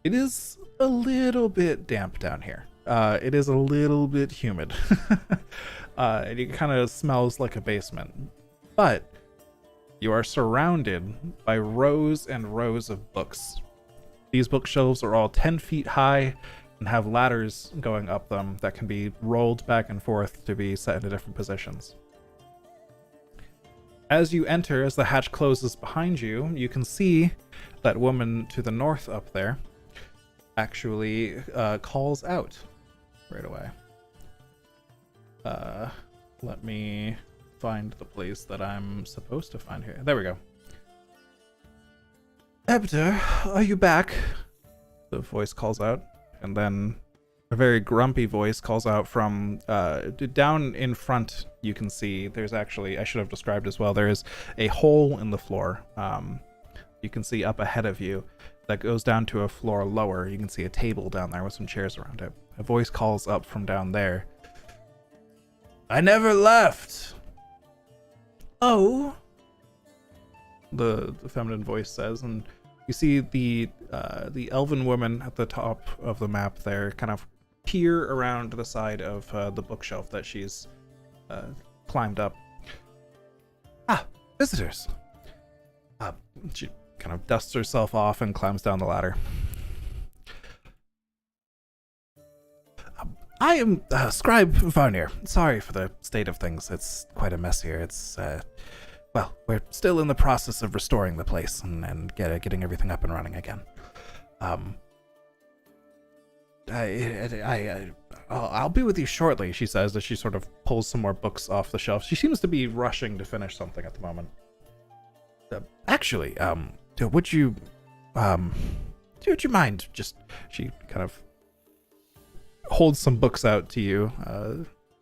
It is a little bit damp down here. It is a little bit humid. And it kind of smells like a basement. But you are surrounded by rows and rows of books. These bookshelves are all 10 feet high and have ladders going up them that can be rolled back and forth to be set into different positions. As you enter, as the hatch closes behind you, you can see that woman to the north up there actually calls out right away. Let me find the place that I'm supposed to find here. There we go. Ebter, are you back? The voice calls out, and then a very grumpy voice calls out from down in front. You can see there's actually, I should have described as well, there is a hole in the floor. You can see up ahead of you that goes down to a floor lower. You can see a table down there with some chairs around it. A voice calls up from down there. I never left. Oh, the feminine voice says, and you see the elven woman at the top of the map there kind of peer around the side of the bookshelf that she's climbed up. Ah, visitors. She kind of dusts herself off and climbs down the ladder. I am Scribe Varnir. Sorry for the state of things. It's quite a mess here. It's, well, we're still in the process of restoring the place and getting everything up and running again. I'll be with you shortly, she says as she sort of pulls some more books off the shelf. She seems to be rushing to finish something at the moment. Actually, would you mind just, she kind of holds some books out to you,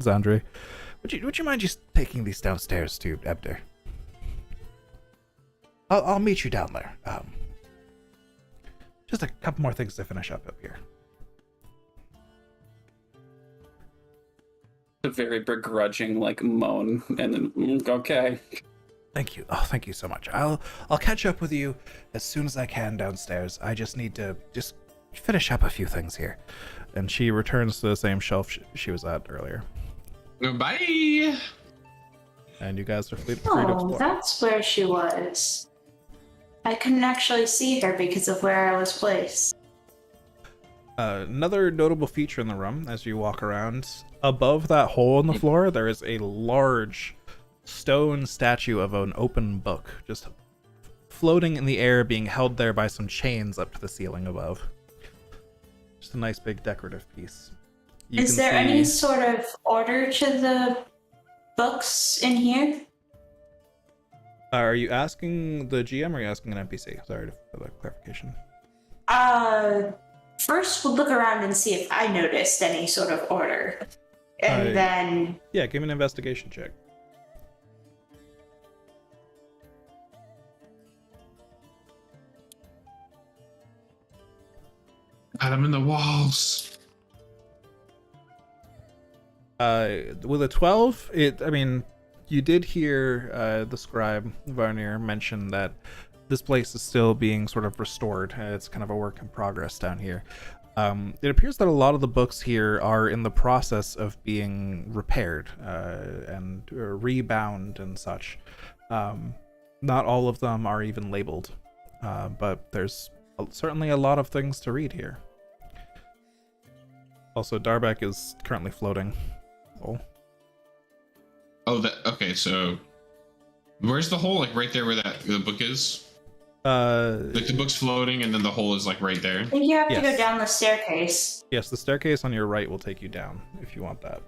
Zandri. Would you mind just taking these downstairs to Ebder? I'll meet you down there. Just a couple more things to finish up here. A very begrudging moan, and then okay. Thank you. Oh, thank you so much. I'll catch up with you as soon as I can downstairs. I just need to finish up a few things here. And she returns to the same shelf she was at earlier. Bye. And you guys are free to Oh, explore. that's where she was. I couldn't actually see her because of where I was placed. Another notable feature in the room, as you walk around, above that hole in the floor, there is a large stone statue of an open book, just floating in the air, being held there by some chains up to the ceiling above. Just a nice big decorative piece. Is there any sort of order to the books in here? Are you asking the GM or are you asking an NPC? Sorry for the clarification. First we'll look around and see if I noticed any sort of order. And then... Yeah, give me an investigation check. Pat him in the walls. With a 12, you did hear the scribe Varnir mention that this place is still being sort of restored. It's kind of a work in progress down here. It appears that a lot of the books here are in the process of being repaired and rebound and such. Not all of them are even labeled, but there's certainly a lot of things to read here. Also, Darbeck is currently floating. Oh, okay. So, where's the hole? Like right there where the book is. Like the book's floating, and then the hole is like right there. I think you have to Yes. go down the staircase. Yes, the staircase on your right will take you down if you want that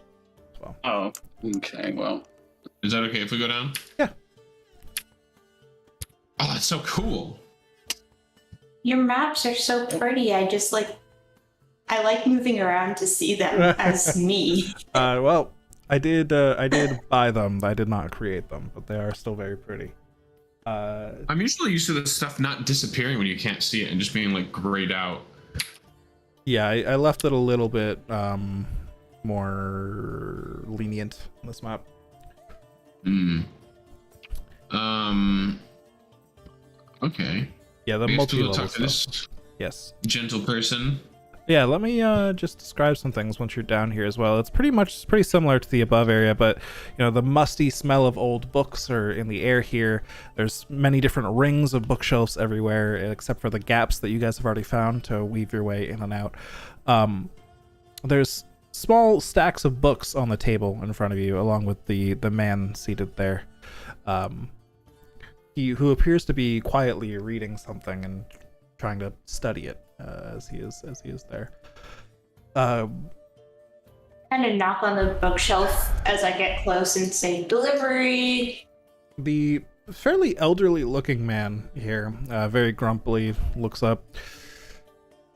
as well. Oh, okay. Well, Is that okay if we go down? Yeah. Oh, that's so cool. Your maps are so pretty. I like moving around to see them as me. Well, I did buy them. I did not create them, but they are still very pretty. I'm usually used to this stuff not disappearing when you can't see it and just being like grayed out. Yeah, I left it a little bit more lenient on this map. Okay. Yeah, the I guess we'll multi-level talk to stuff. this Yes. gentle person. Yeah, let me just describe some things once you're down here as well. It's pretty similar to the above area, but the musty smell of old books are in the air here. There's many different rings of bookshelves everywhere, except for the gaps that you guys have already found to weave your way in and out. There's small stacks of books on the table in front of you, along with the man seated there. Who appears to be quietly reading something and trying to study it as he is there. Kind of knock on the bookshelf as I get close and say, "Delivery." The fairly elderly looking man here, very grumpily, looks up.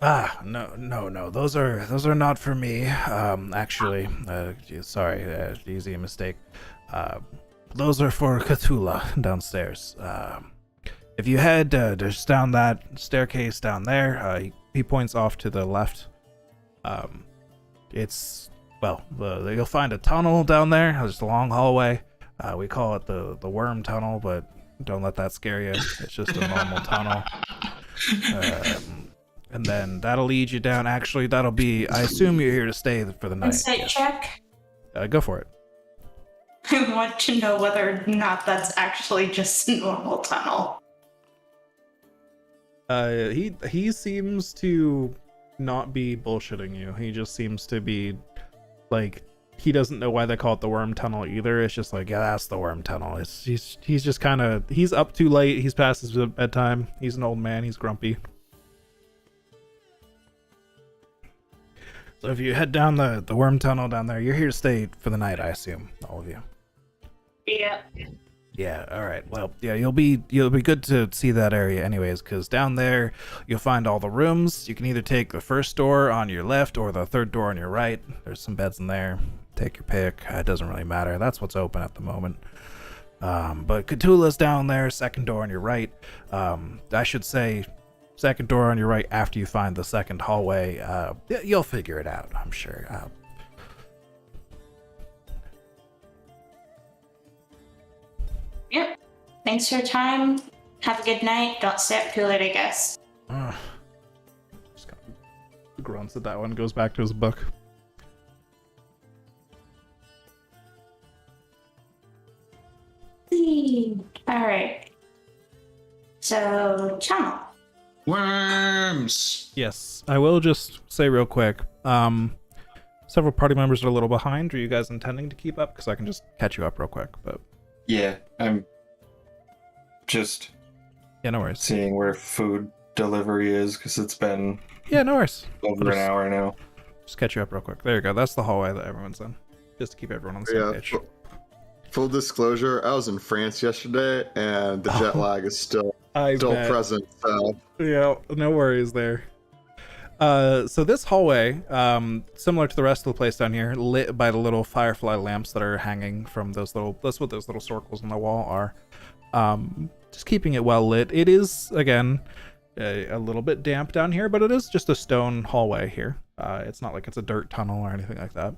No, those are not for me. Actually, sorry, easy mistake. Those are for Cthulhu downstairs. If you head just down that staircase down there, he points off to the left. You'll find a tunnel down there. There's a long hallway. We call it the worm tunnel, but don't let that scare you. It's just a normal tunnel. And then that'll lead you down. Actually, that'll be. I assume you're here to stay for the night. Insight check. Go for it. I want to know whether or not that's actually just a normal tunnel. He seems to not be bullshitting you. He just seems to be like, he doesn't know why they call it the worm tunnel either. It's just like, yeah, that's the worm tunnel. He's just kind of, he's up too late. He's past his bedtime. He's an old man. He's grumpy. So if you head down the worm tunnel down there, you're here to stay for the night, I assume, all of you. Yeah. Yeah, all right. Well, yeah, you'll be good to see that area anyways, because down there you'll find all the rooms. You can either take the first door on your left or the third door on your right. There's some beds in there. Take your pick. It doesn't really matter. That's what's open at the moment. But Cthulhu's down there, second door on your right. I should say second door on your right after you find the second hallway. You'll figure it out, I'm sure. Yep. Thanks for your time. Have a good night. Don't stay up too late, I guess. Just kind of grunts at that one, goes back to his book. Alright. So, channel. Worms. Yes, I will just say real quick. Several party members are a little behind. Are you guys intending to keep up? Because I can just catch you up real quick. But Yeah, I'm just yeah, no worries. seeing where food delivery is because it's been Yeah, no worries. over an hour now. Just catch you up real quick. There you go. That's the hallway that everyone's in. Just to keep everyone on the same page. Full disclosure, I was in France yesterday, and the jet lag is still bet. present. So Yeah, no worries there. So this hallway, similar to the rest of the place down here, lit by the little firefly lamps that are hanging from those little, that's what those little circles on the wall are. Just keeping it well lit. It is, again, a little bit damp down here, but it is just a stone hallway here. It's not like it's a dirt tunnel or anything like that.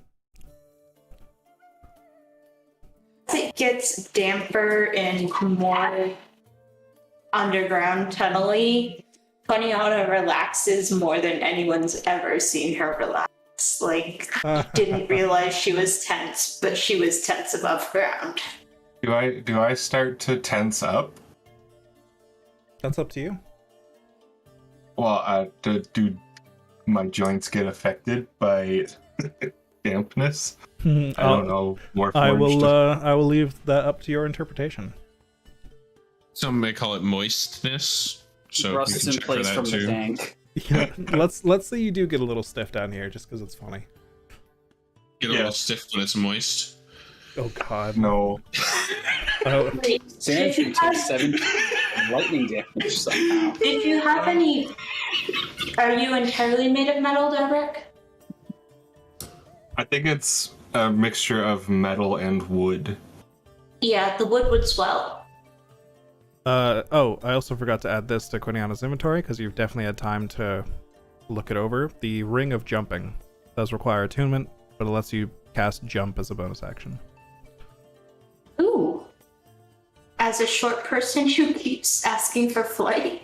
As it gets damper and more underground tunnel-y, Poniana relaxes more than anyone's ever seen her relax. Like, didn't realize she was tense, but she was tense above ground. Do I start to tense up? That's up to you. Well, do my joints get affected by dampness? I don't know. I will leave that up to your interpretation. Some may call it moistness. So Rust you is can in check for place that from the too. tank. Yeah, let's say you do get a little stiff down here, just because it's funny. Get a little stiff when it's moist. Oh God, No. Oh, Wait, Sand did you should take have, 7 lightning damage somehow. did you have any... Are you entirely made of metal, Derek? I think it's a mixture of metal and wood. Yeah, the wood would swell. oh, I also forgot to add this to Quiniana's inventory because you've definitely had time to look it over. The Ring of Jumping does require attunement, but it lets you cast Jump as a bonus action. Ooh. As a short person who keeps asking for flight.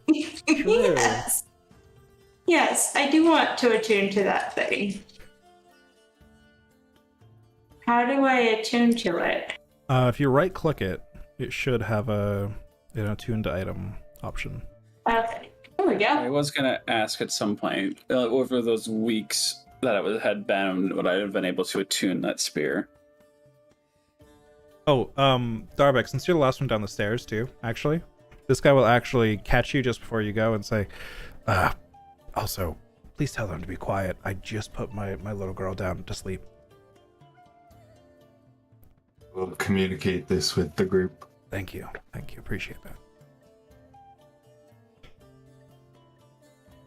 Yes. Yes, I do want to attune to that thing. How do I attune to it? If you right-click it, it should have an attuned item option. Okay, there we I go. was gonna ask at some point over those weeks that had bound, would I have been able to attune that spear? Oh, Darbeck, since you're the last one down the stairs too, actually, this guy will actually catch you just before you go and say, also, please tell them to be quiet. I just put my little girl down to sleep. We'll communicate this with the group. Thank you. Appreciate that.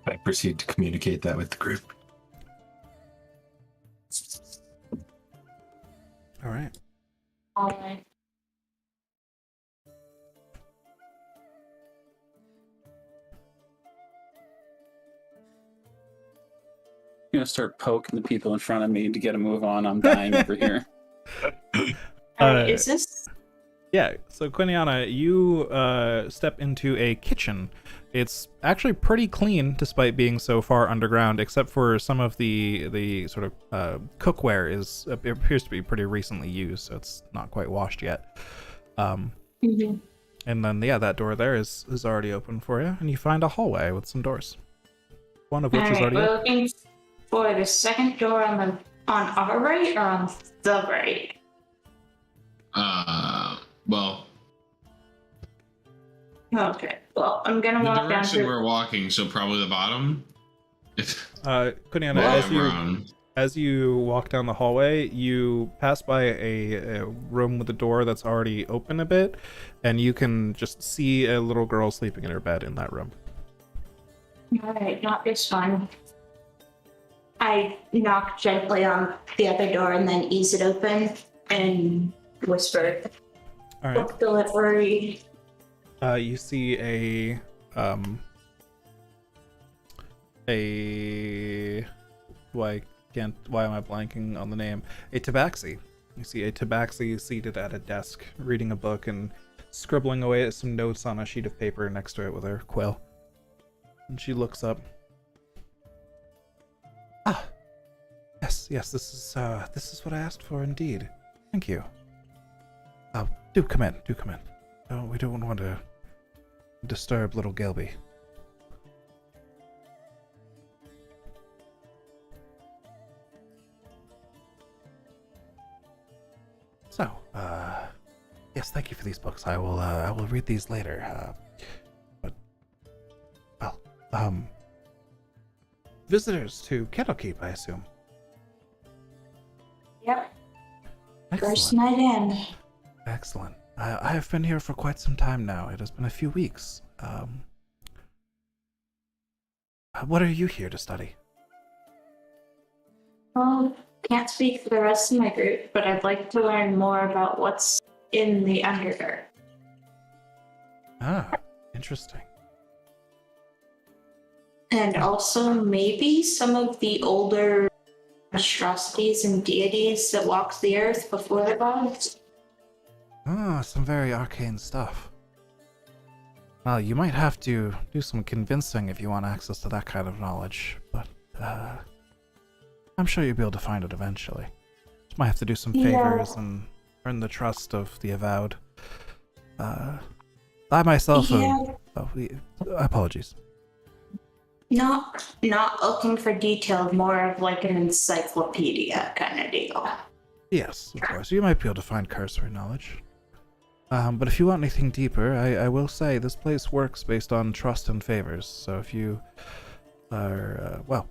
I proceed to communicate that with the group. All right. Alright. I'm gonna start poking the people in front of me to get a move on. I'm dying over here. Is this... Yeah, so Quiniana, you step into a kitchen. It's actually pretty clean despite being so far underground, except for some of the sort of cookware it appears to be pretty recently used, so it's not quite washed yet. Mhm. And then, yeah, that door there is already open for you, and you find a hallway with some doors. One of which is Alright, already we're open. looking for the second door on our right or on the right? Well, Okay, well, I'm gonna the walk down direction to... we're walking, so probably the bottom. Quiniana, Well, as you walk down the hallway, you pass by a room with a door that's already open a bit, and you can just see a little girl sleeping in her bed in that room. Alright, not this one. I knock gently on the other door and then ease it open and whisper, All right. book delivery. You see why am I blanking on the name? A tabaxi. You see a tabaxi seated at a desk, reading a book and scribbling away at some notes on a sheet of paper next to it with her quill. And she looks up. Ah, yes, this is what I asked for indeed. Thank you. Do come in. Oh, we don't want to disturb little Gelby. So, yes, thank you for these books. I will read these later. Visitors to Kettlekeep, I assume. Yep, first Excellent. night in. Excellent. I have been here for quite some time now. It has been a few weeks. What are you here to study? Well, can't speak for the rest of my group, but I'd like to learn more about what's in the Underdark. Ah, interesting. And also maybe some of the older monstrosities and deities that walked the earth before the gods. Ah, some very arcane stuff. Well, you might have to do some convincing if you want access to that kind of knowledge, but I'm sure you'll be able to find it eventually. Just might have to do some favors and earn the trust of the avowed. I myself am... Oh, apologies. Not looking for detail, more of like an encyclopedia kind of deal. Yes, of course. You might be able to find cursory knowledge. But if you want anything deeper, I will say this place works based on trust and favors. So if you are, well,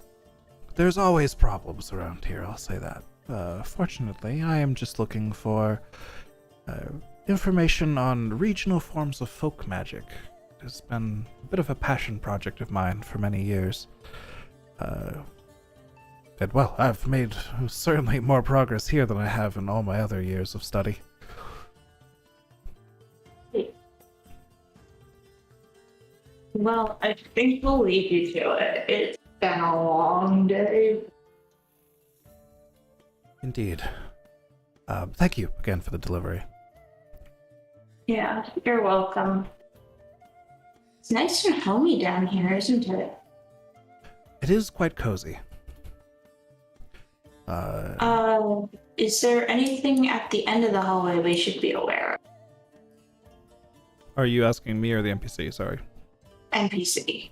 there's always problems around here, I'll say that. Fortunately, I am just looking for information on regional forms of folk magic. It's been a bit of a passion project of mine for many years. And well, I've made certainly more progress here than I have in all my other years of study. Well, I think we'll leave you to it. It's been a long day. Indeed. Thank you again for the delivery. Yeah, you're welcome. It's nice and homey down here, isn't it? It is quite cozy. Is there anything at the end of the hallway we should be aware of? Are you asking me or the NPC? Sorry. NPC.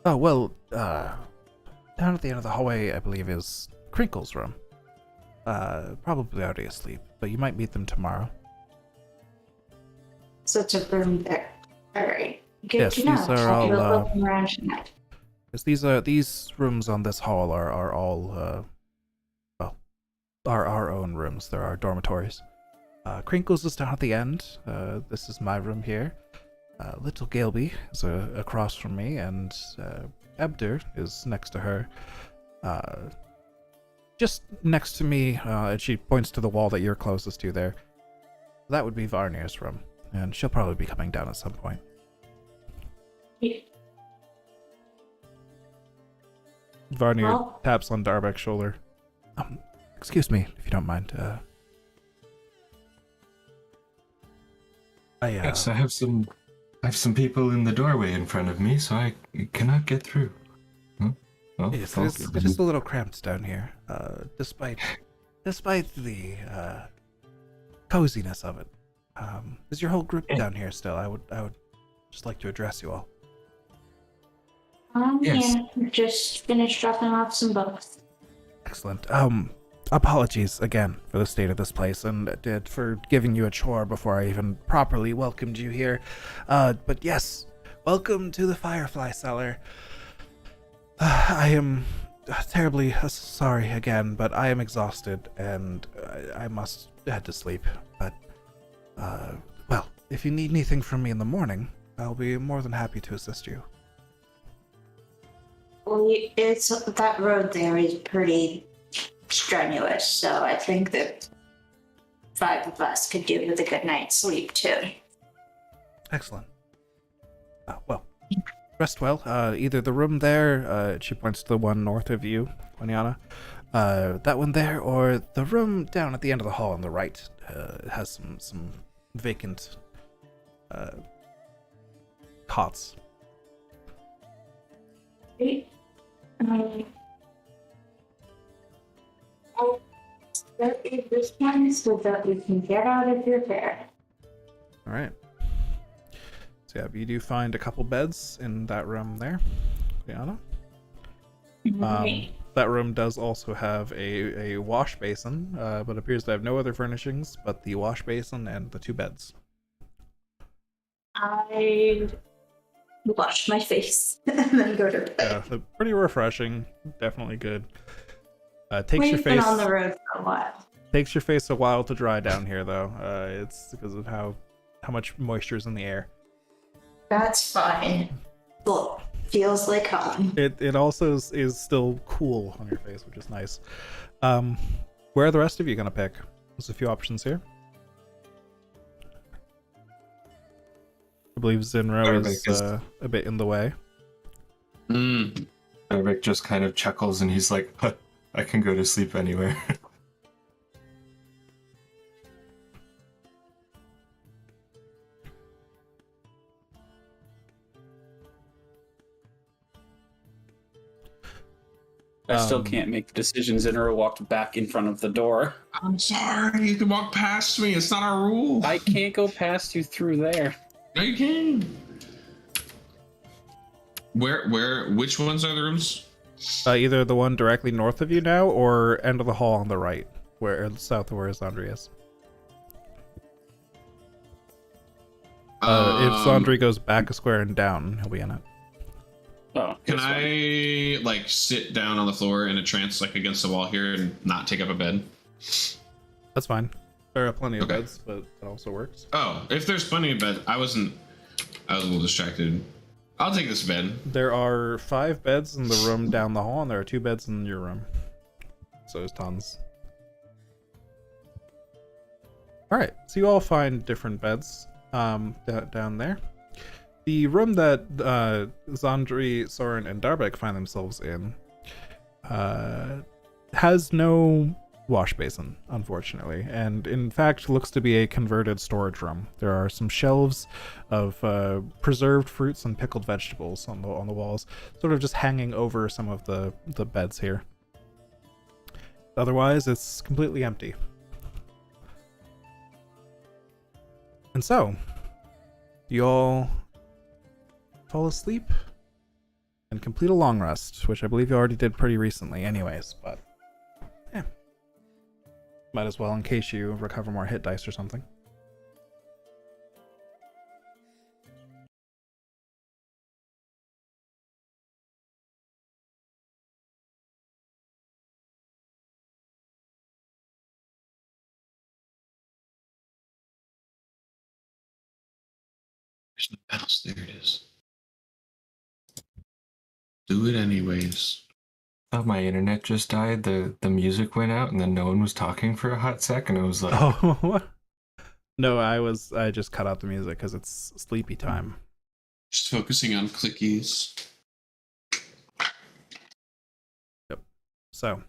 Oh, well, down at the end of the hallway, I believe, is Crinkle's room. Probably already asleep, but you might meet them tomorrow. So it's a room there. Alright. Good Yes, to know. these are I'll be all, looking around tonight. Yes, these rooms on this hall are all, well, are our own rooms. There are dormitories. Crinkle's is down at the end. This is my room here. Little Galeby is across from me, and Ebder is next to her. Just next to me, and she points to the wall that you're closest to there. That would be Varnir's room, and she'll probably be coming down at some point. Yeah. Varnir taps on Darbek's shoulder. Excuse me, if you don't mind. Yes, I have some people in the doorway in front of me, so I cannot get through. Huh? Oh, Yes, it is a little cramped down here, despite the coziness of it. Is your whole group down here still? I would just like to address you all. Yes. Yeah, just finished dropping off some books. Excellent. Apologies again for the state of this place and for giving you a chore before I even properly welcomed you here. But yes, welcome to the Firefly Cellar. I am terribly sorry again, but I am exhausted and I must head to sleep. But, well, if you need anything from me in the morning, I'll be more than happy to assist you. Well, it's that road there is pretty strenuous, so I think that 5 of us could do with a good night's sleep too. Excellent. Well, rest well. Either the room there, she points to the one north of you, Juliana, that one there, or the room down at the end of the hall on the right. It has some vacant cots. Right. I'll start with this one so that we can get out of your hair. All right. So yeah, you do find a couple beds in that room there, Liana. That room does also have a wash basin, but appears to have no other furnishings but the wash basin and the 2 beds. I wash my face and then go to bed. Yeah, so pretty refreshing. Definitely good. Takes We've your been face on the road for a while. Takes your face a while to dry down here, though. It's because of how much moisture is in the air. That's fine. Look, feels like home. It also is still cool on your face, which is nice. Where are the rest of you gonna pick? There's a few options here. I believe Zinro is a bit in the way. Rick just kind of chuckles and he's like, huh, I can go to sleep anywhere. I still Um, can't make the decisions. Inra walked back in front of the door. I'm sorry. You can walk past me. It's not our rule. I can't go past you through there. No, you can. Which ones are the rooms? Either the one directly north of you now, or end of the hall on the right, where south of where Zandri is. If Zandri goes back a square and down, he'll be in it. Oh, Can this one. I like sit down on the floor in a trance, like against the wall here, and not take up a bed? That's fine. There are plenty of Okay. beds, but that also works. Oh, if there's plenty of bed, I was a little distracted. I'll take this bed. There are 5 beds in the room down the hall, and there are 2 beds in your room. So there's tons. Alright, so you all find different beds down there. The room that Zandri, Soren, and Darbek find themselves in has no wash basin, unfortunately, and in fact looks to be a converted storage room. There are some shelves of preserved fruits and pickled vegetables on the walls, sort of just hanging over some of the beds here. Otherwise, it's completely empty. And so, you all fall asleep and complete a long rest, which I believe you already did pretty recently anyways, but yeah. Might as well in case you recover more hit dice or something. There's no mouse. There it is. Do it anyways. Thought my internet just died. The music went out, and then no one was talking for a hot sec, and it was like, Oh, no, I just cut out the music because it's sleepy time. Just focusing on clickies. So,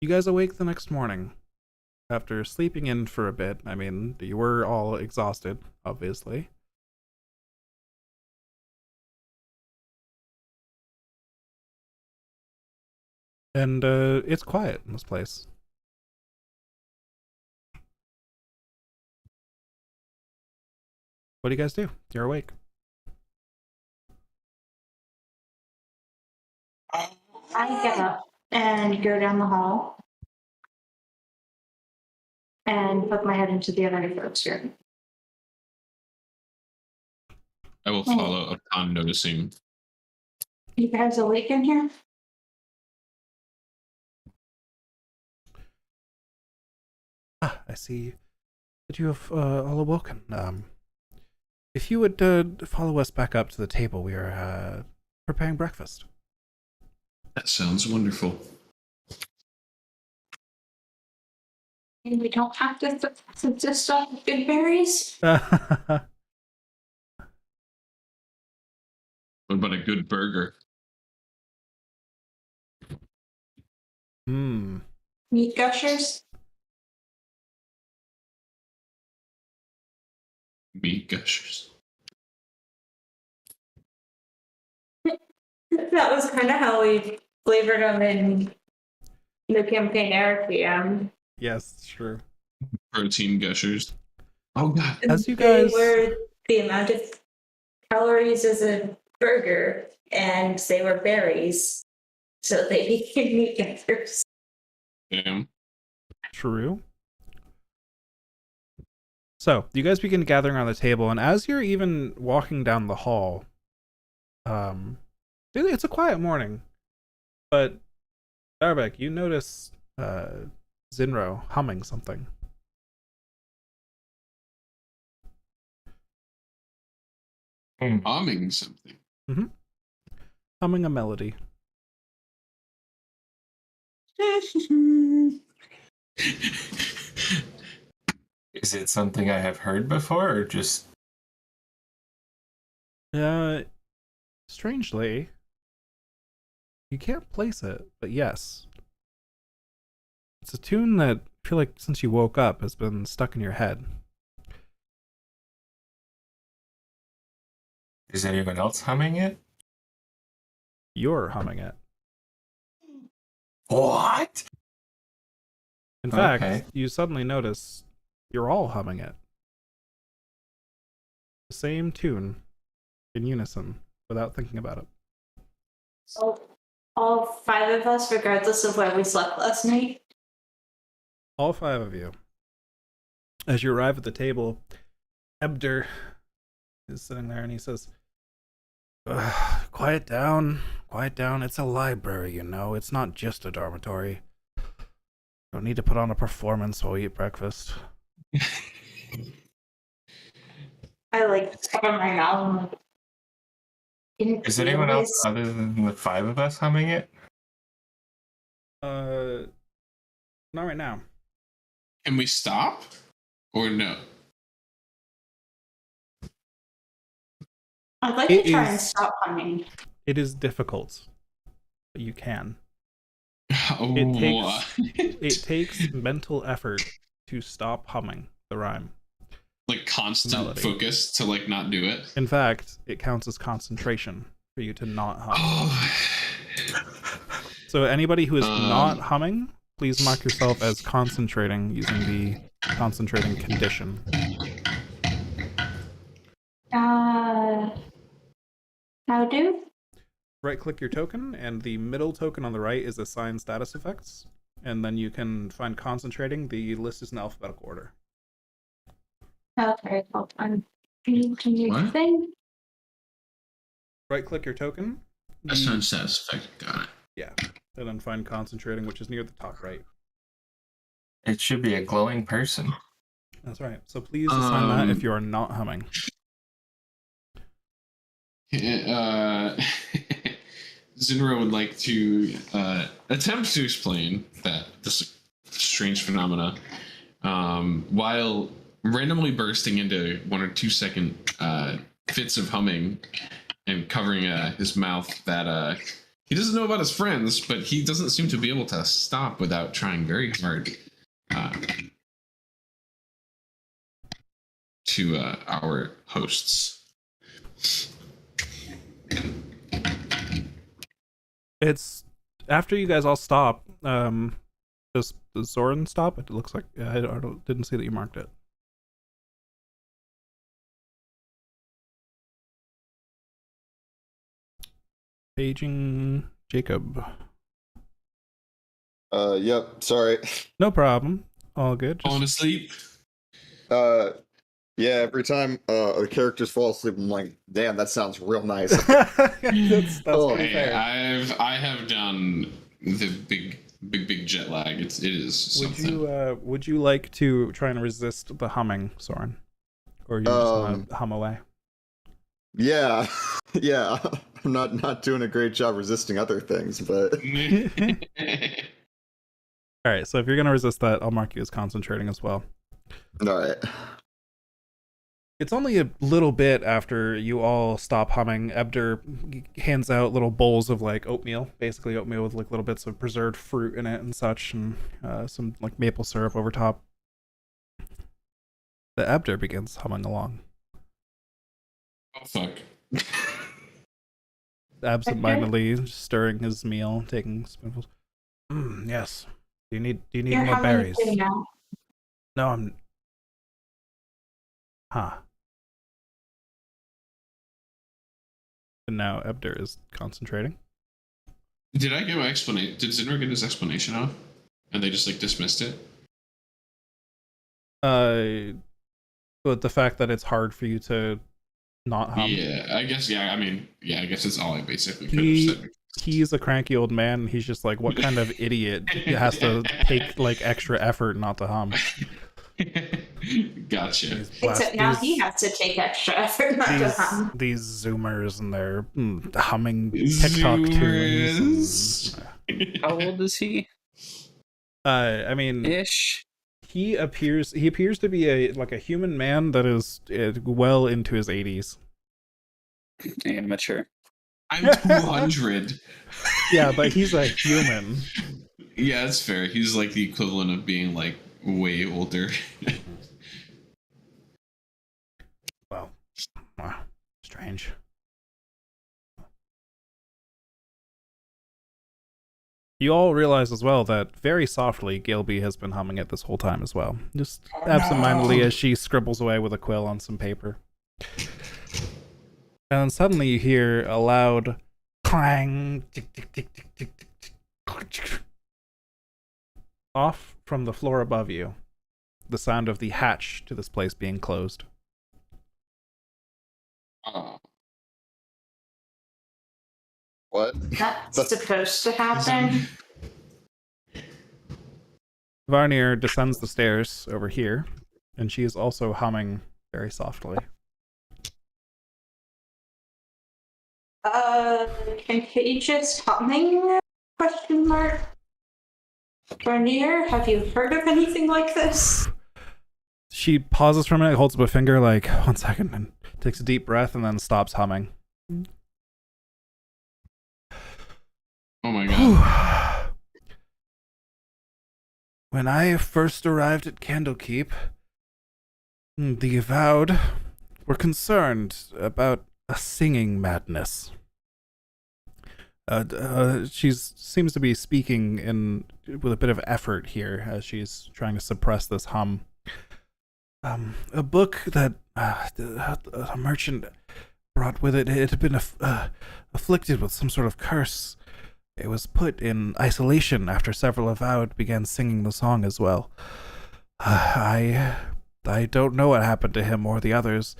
you guys awake the next morning after sleeping in for a bit. I mean, you were all exhausted, obviously. And it's quiet in this place. What do you guys do? You're awake. I get up and go down the hall and poke my head into the other folks' room. I will follow upon noticing. You guys awake in here? Ah, I see that you have all awoken. If you would follow us back up to the table, we are preparing breakfast. That sounds wonderful. And we don't have to subsist on good berries? What about a good burger? Hmm. Meat gushers? Meat gushers. That was kind of how we flavored them in the campaign Requiem. Yes, it's true. Protein gushers. Oh god. As you They guys- were the amount of calories as a burger, and they were berries, so they became meat gushers. Damn. True. So, you guys begin gathering around the table, and as you're even walking down the hall, it's a quiet morning, but Darbek, you notice Zinro humming something. Humming something. Humming a melody. is it something I have heard before, or just Strangely, you can't place it, but yes. It's a tune that I feel like since you woke up has been stuck in your head. Is anyone else humming it? You're humming it. What? In fact, Okay. you suddenly notice you're all humming it. The same tune, in unison, without thinking about it. So, all 5 of us, regardless of where we slept last night. All 5 of you. As you arrive at the table, Ebder is sitting there and he says, quiet down, quiet down. It's a library, you know. It's not just a dormitory. Don't need to put on a performance while we eat breakfast. I like cover my mouth. Is anyone else other than the 5 of us humming it? Not right now. Can we stop? Or no? I'd like It to try and is- stop humming. It is difficult, but you can. Oh, It takes mental effort to stop humming the rhyme. like constant Melody. focus to like not do it. In fact, it counts as concentration for you to not hum. Oh. So anybody who is Um. not humming, please mark yourself as concentrating using the concentrating condition. How do? Right click your token, and the middle token on the right is assign status effects. And then you can find concentrating. The list is in alphabetical order. Okay, hold on. Can you What? thing? Right click your token. the- Assign status effect. Got it. Yeah. And then find concentrating, which is near the top right. It should be a glowing person. That's right. So please assign that if you are not humming. Zinro would like to attempt to explain that this strange phenomena while randomly bursting into 1 or 2 second fits of humming and covering his mouth that he doesn't know about his friends, but he doesn't seem to be able to stop without trying very hard to our hosts. It's after you guys all stop. Does Zoran stop? It looks like didn't see that you marked it. Paging Jacob. Yep, sorry. No problem. All good. Just- Falling asleep. Yeah, every time the characters fall asleep, I'm like, damn, that sounds real nice. that's Oh, pretty fair. I have done the big jet lag. It is Would something. would you like to try and resist the humming, Soren? Or you just want to hum away? Yeah, yeah. I'm not doing a great job resisting other things, but Alright, so if you're gonna resist that, I'll mark you as concentrating as well. all right. It's only a little bit after you all stop humming. Ebder hands out little bowls of like oatmeal, basically oatmeal with like little bits of preserved fruit in it and such, and some like maple syrup over top. The Ebder begins humming along, Oh fuck. absentmindedly stirring his meal, taking spoonfuls. Yes. Do you need You're more humming berries? too now. No, I'm. Huh. And now Ebder is concentrating. Did I get my explanation? Did Zinro get his explanation off? And they just like dismissed it? But the fact that it's hard for you to not hum. Yeah, I guess. Yeah, I mean, yeah, I guess that's all I basically could He- have said. He's a cranky old man, and he's just like, what kind of idiot has to take like extra effort not to hum? Gotcha. These blast- Except now these- he has to take extra effort not to hum. these Zoomers and their humming TikTok tunes. How old is he? I mean, Ish. he appears to be a human man that is well into his 80s. Amateur. I'm 200. Yeah, but he's a human. Yeah, that's fair. He's like the equivalent of being like way older. Wow, strange. You all realize as well that very softly Gilby has been humming it this whole time as well. Just absentmindedly as she scribbles away with a quill on some paper. And suddenly you hear a loud clang, tick, tick, tick, tick, tick, tick, tick, off from the floor above you. The sound of the hatch to this place being closed. What? That's supposed to happen. Varnier descends the stairs over here, and she is also humming very softly. Contagious humming? Question mark. Garnier, have you heard of anything like this? She pauses for a minute, holds up a finger like, 1 second, and takes a deep breath and then stops humming. Oh my god. When I first arrived at Candlekeep, the Avowed were concerned about a singing madness. She seems to be speaking with a bit of effort here as she's trying to suppress this hum. A book that a merchant brought with it, it had been afflicted with some sort of curse. It was put in isolation after several Avowed began singing the song as well. I don't know what happened to him or the others.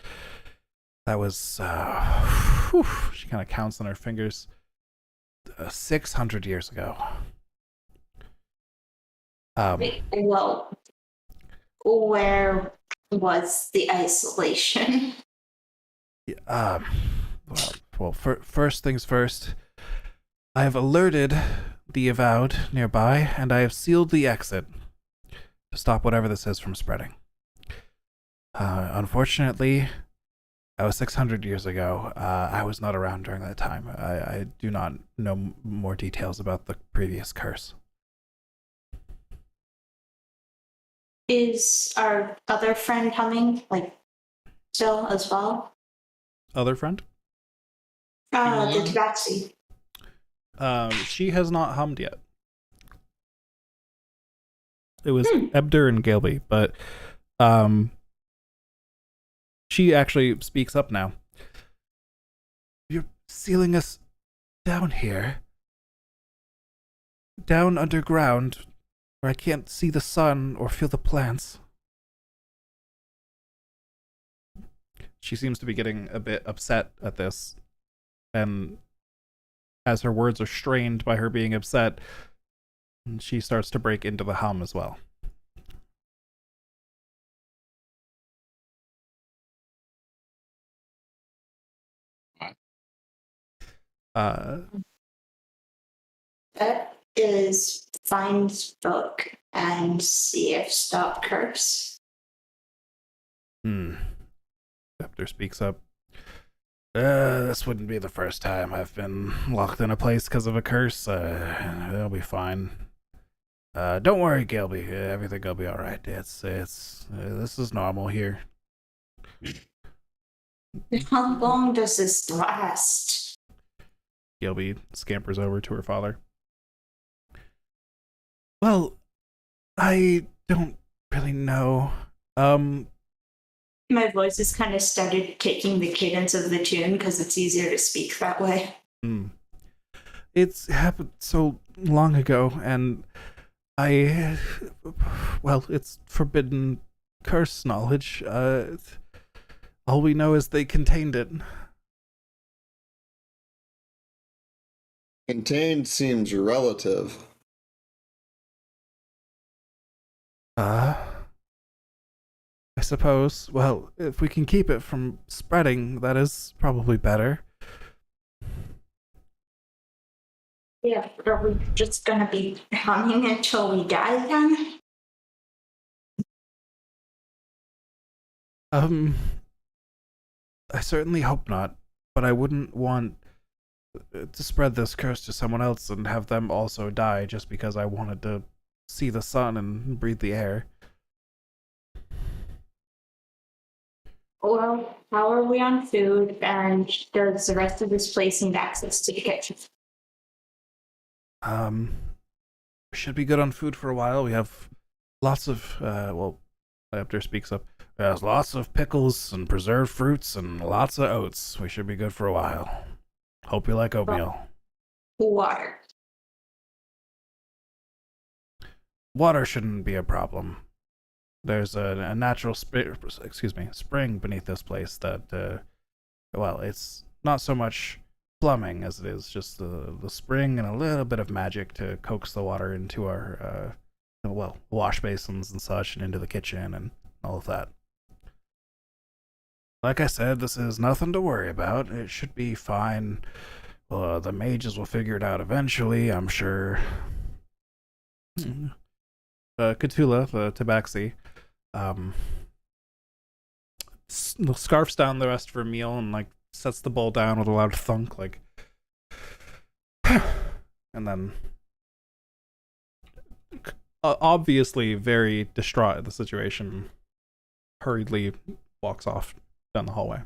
That was, she kind of counts on her fingers, 600 years ago. Well, where was the isolation? First things first. I have alerted the Avowed nearby, and I have sealed the exit to stop whatever this is from spreading. Unfortunately, that was 600 years ago. I was not around during that time. I do not know more details about the previous curse. Is our other friend humming, like, still as well? Other friend? The Tabaxi. She has not hummed yet. It was Ebder and Gilby, but she actually speaks up now. You're sealing us down here. Down underground, where I can't see the sun or feel the plants. She seems to be getting a bit upset at this, and as her words are strained by her being upset, she starts to break into the hum as well. That is find book and see if stop curse. Scepter speaks up. This wouldn't be the first time I've been locked in a place because of a curse. It'll be fine. Don't worry, Gilby. Everything will be all right. It's this is normal here. How long does this last? Gilby scampers over to her father. Well, I don't really know. My voice has kind of started taking the cadence of the tune because it's easier to speak that way. It's happened so long ago, and it's forbidden curse knowledge. All we know is they contained it. Contained seems relative. I suppose. Well, if we can keep it from spreading, that is probably better. Yeah, are we just gonna be humming until we die then? I certainly hope not, but I wouldn't want to spread this curse to someone else and have them also die just because I wanted to see the sun and breathe the air. Well, how are we on food, and does the rest of this place need access to the kitchen? should be good on food for a while. We have lots of, Lapter speaks up. There's lots of pickles and preserved fruits and lots of oats. We should be good for a while. Hope you like oatmeal. Water. Water shouldn't be a problem. There's a natural spring beneath this place that, it's not so much plumbing as it is just the spring and a little bit of magic to coax the water into our, wash basins and such and into the kitchen and all of that. Like I said, this is nothing to worry about. It should be fine. The mages will figure it out eventually, I'm sure. Cthulhu, the tabaxi, scarfs down the rest of her meal and like sets the bowl down with a loud thunk, like, and then obviously very distraught at the situation, hurriedly walks off down the hallway.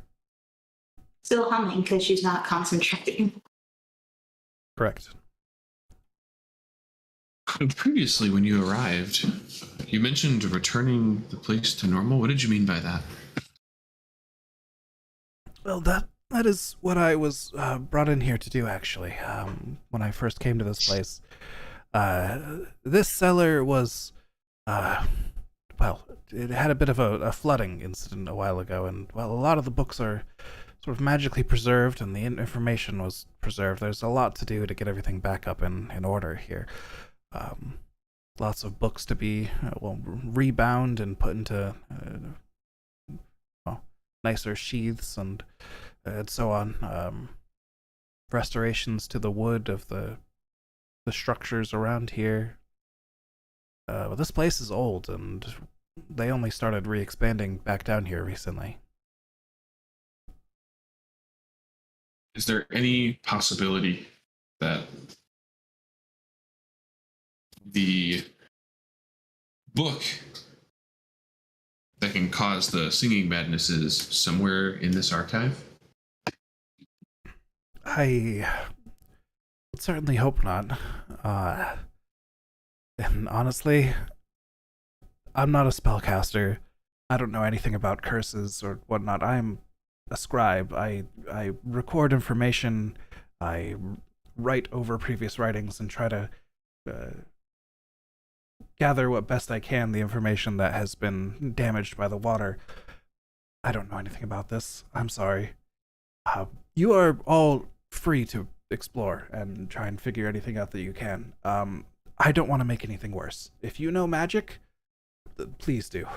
Still humming because she's not concentrating. Correct. Previously, when you arrived, you mentioned returning the place to normal. What did you mean by that? Well, that is what I was brought in here to do, actually. When I first came to this place, this cellar was, it had a bit of a flooding incident a while ago, and a lot of the books are sort of magically preserved, and the information was preserved. There's a lot to do to get everything back up in order here. Lots of books to be rebound and put into nicer sheaths and so on. Restorations to the wood of the structures around here. But this place is old, and they only started re-expanding back down here recently. Is there any possibility that the book that can cause the singing madness is somewhere in this archive? I would certainly hope not. And honestly, I'm not a spellcaster. I don't know anything about curses or whatnot. I'm a scribe. I record information. I write over previous writings and try to gather what best I can the information that has been damaged by the water. I don't know anything about this. I'm sorry. You are all free to explore and try and figure anything out that you can. I don't want to make anything worse. If you know magic, please do.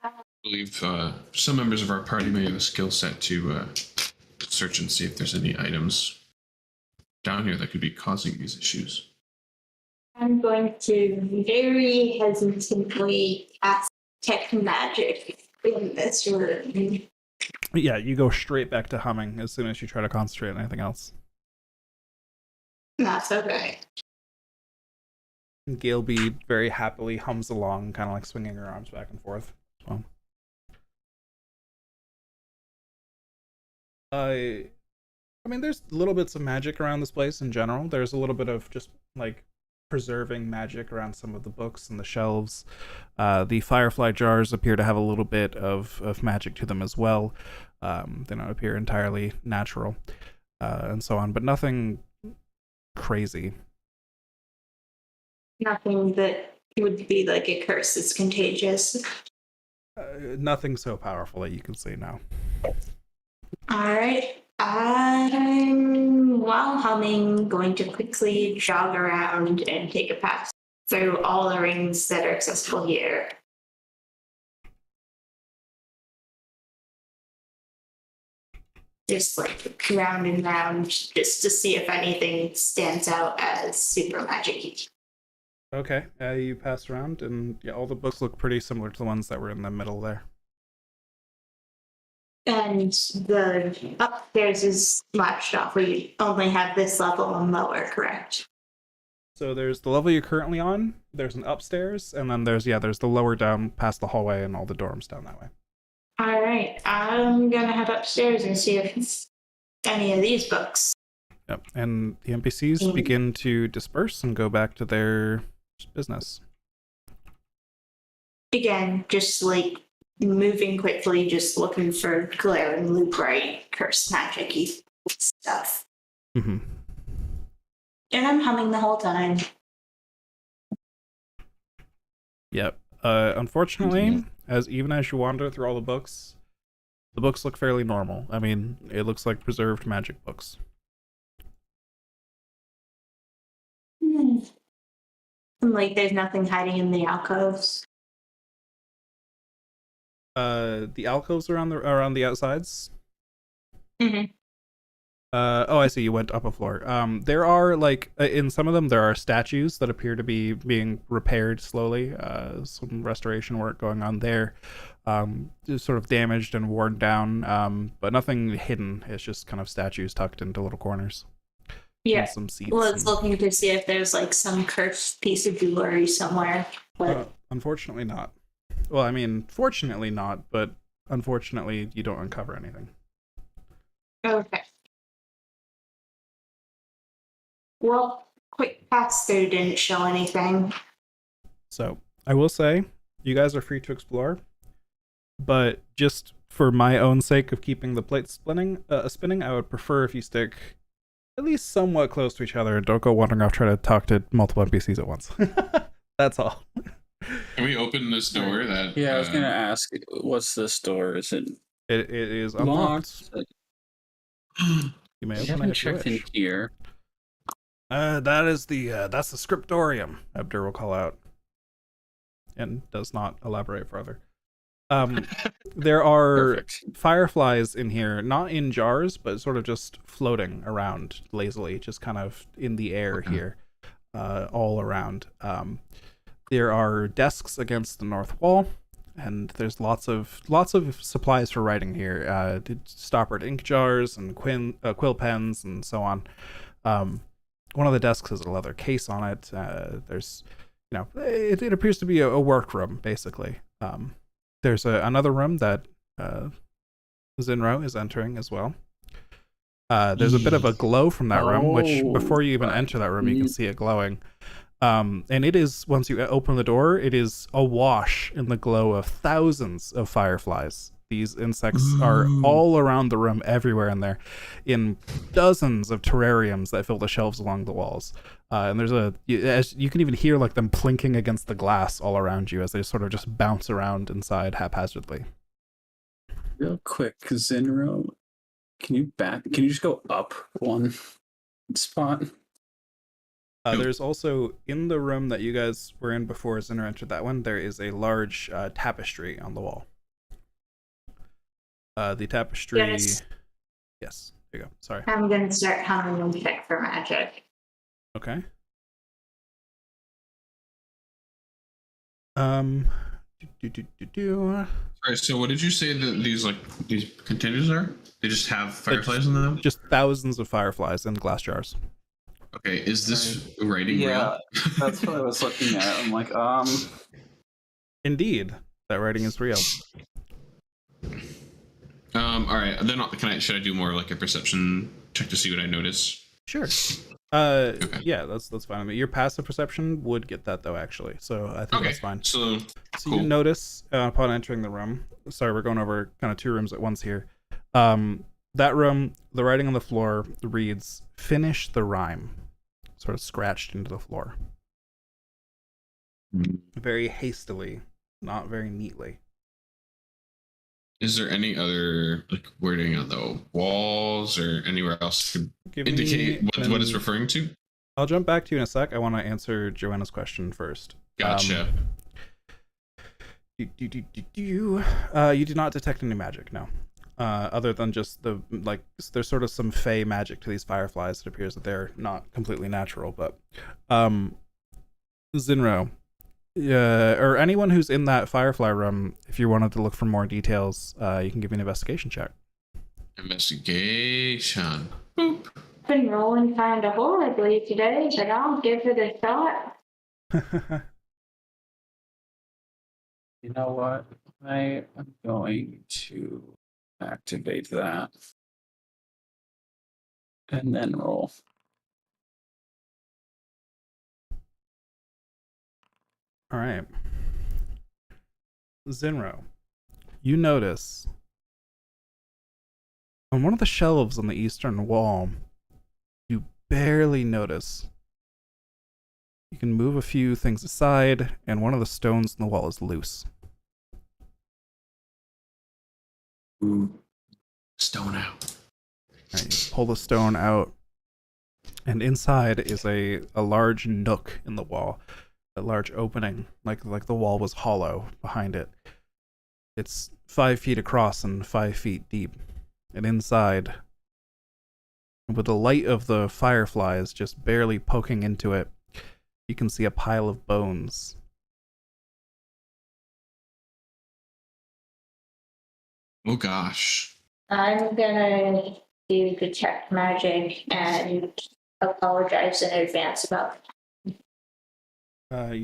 I believe some members of our party may have a skill set to search and see if there's any items down here that could be causing these issues. I'm going to very hesitantly cast detect magic in this room. Yeah, you go straight back to humming as soon as you try to concentrate on anything else. That's okay. Galeby very happily hums along, kind of like swinging her arms back and forth. So. I mean, there's little bits of magic around this place in general. There's a little bit of just like preserving magic around some of the books and the shelves. The firefly jars appear to have a little bit of magic to them as well. They don't appear entirely natural, and so on, but nothing crazy. Nothing that would be like a curse that's contagious. Nothing so powerful that you can say no. Alright. I'm, while humming, going to quickly jog around and take a pass through all the rings that are accessible here. Just like round and round, just to see if anything stands out as super magic-y. Okay, you pass around, and yeah, all the books look pretty similar to the ones that were in the middle there. And the upstairs is latched off. We only have this level and lower, correct? So there's the level you're currently on, there's an upstairs, and then there's the lower down past the hallway and all the dorms down that way. Alright, I'm gonna head upstairs and see if it's any of these books. Yep. And the NPCs begin to disperse and go back to their business. Again, just like moving quickly, just looking for glaringly bright curse magic-y stuff. Mm-hmm. And I'm humming the whole time. Yep. Unfortunately, even as you wander through all the books look fairly normal. I mean, it looks like preserved magic books. And like there's nothing hiding in the alcoves. The alcoves are around the outsides. Mm-hmm. Oh, I see. You went up a floor. There are in some of them there are statues that appear to be being repaired slowly. Some restoration work going on there. Just sort of damaged and worn down. But nothing hidden. It's just kind of statues tucked into little corners. Yeah. And some seats. Well, it's looking to see if there's like some cursed piece of jewelry somewhere. But unfortunately not. Well, I mean, fortunately not, but unfortunately you don't uncover anything. okay. Well, quick pass through didn't show anything. So I will say, you guys are free to explore, but just for my own sake of keeping the plate spinning, I would prefer if you stick at least somewhat close to each other and don't go wandering off trying to talk to multiple NPCs at once. That's all. Can we open this door? That Yeah, I was gonna ask, what's this door? Is it It is unlocked. locked? You may I open it haven't if you checked in wish. here. That's the scriptorium, Abdur will call out, and does not elaborate further. There are Perfect. fireflies in here, not in jars, but sort of just floating around lazily, just kind of in the air here, all around. There are desks against the north wall, and there's lots of supplies for writing here. Stoppered ink jars and quill pens and so on. One of the desks has a leather case on it. There's, it appears to be a workroom, basically. There's another room that Zinro is entering as well. There's a bit of a glow from that room, which before you even enter that room, you can see it glowing. And it is, once you open the door, it is awash in the glow of thousands of fireflies. These insects are all around the room, everywhere in there, in dozens of terrariums that fill the shelves along the walls. And there's as you can even hear like them plinking against the glass all around you as they sort of just bounce around inside haphazardly. Real quick, Zinro, can you just go up one spot? There's also, in the room that you guys were in before Zinro entered that one, there is a large tapestry on the wall. The tapestry... Yes, there you go. Sorry. I'm going to start humming and check for magic. Okay. Sorry, so what did you say that these containers are? They just have fireflies in them? Just thousands of fireflies in glass jars. Okay, is this writing real? That's what I was looking at. I'm like, Indeed, that writing is real. All right. Then should I do more like a perception check to see what I notice? Sure. Okay. Yeah, that's fine. I mean, your passive perception would get that though, actually. So I think that's fine. So you notice upon entering the room. Sorry, we're going over kind of two rooms at once here. That room, the writing on the floor reads "Finish the rhyme," sort of scratched into the floor, very hastily, not very neatly. Is there any other wording on the walls or anywhere else to indicate what it's referring to? I'll jump back to you in a sec. I want to answer Joanna's question first. Gotcha. You do not detect any magic, no. Other than just there's sort of some fey magic to these fireflies. It appears that they're not completely natural, but Zinro, or anyone who's in that firefly room, if you wanted to look for more details, you can give me an investigation check. Investigation. Boop. Been rolling kind of horribly today, but I'll give it a shot. you know what? I am going to activate that. and then roll. All right. Zinro, you notice on one of the shelves on the eastern wall, you barely notice. You can move a few things aside, and one of the stones in the wall is loose. Ooh. Stone out. All right, you pull the stone out, and inside is a large nook in the wall, a large opening, like the wall was hollow behind it. It's 5 feet across and 5 feet deep, and inside, with the light of the fireflies just barely poking into it, you can see a pile of bones. Oh gosh. I'm gonna do detect magic and apologize in advance about You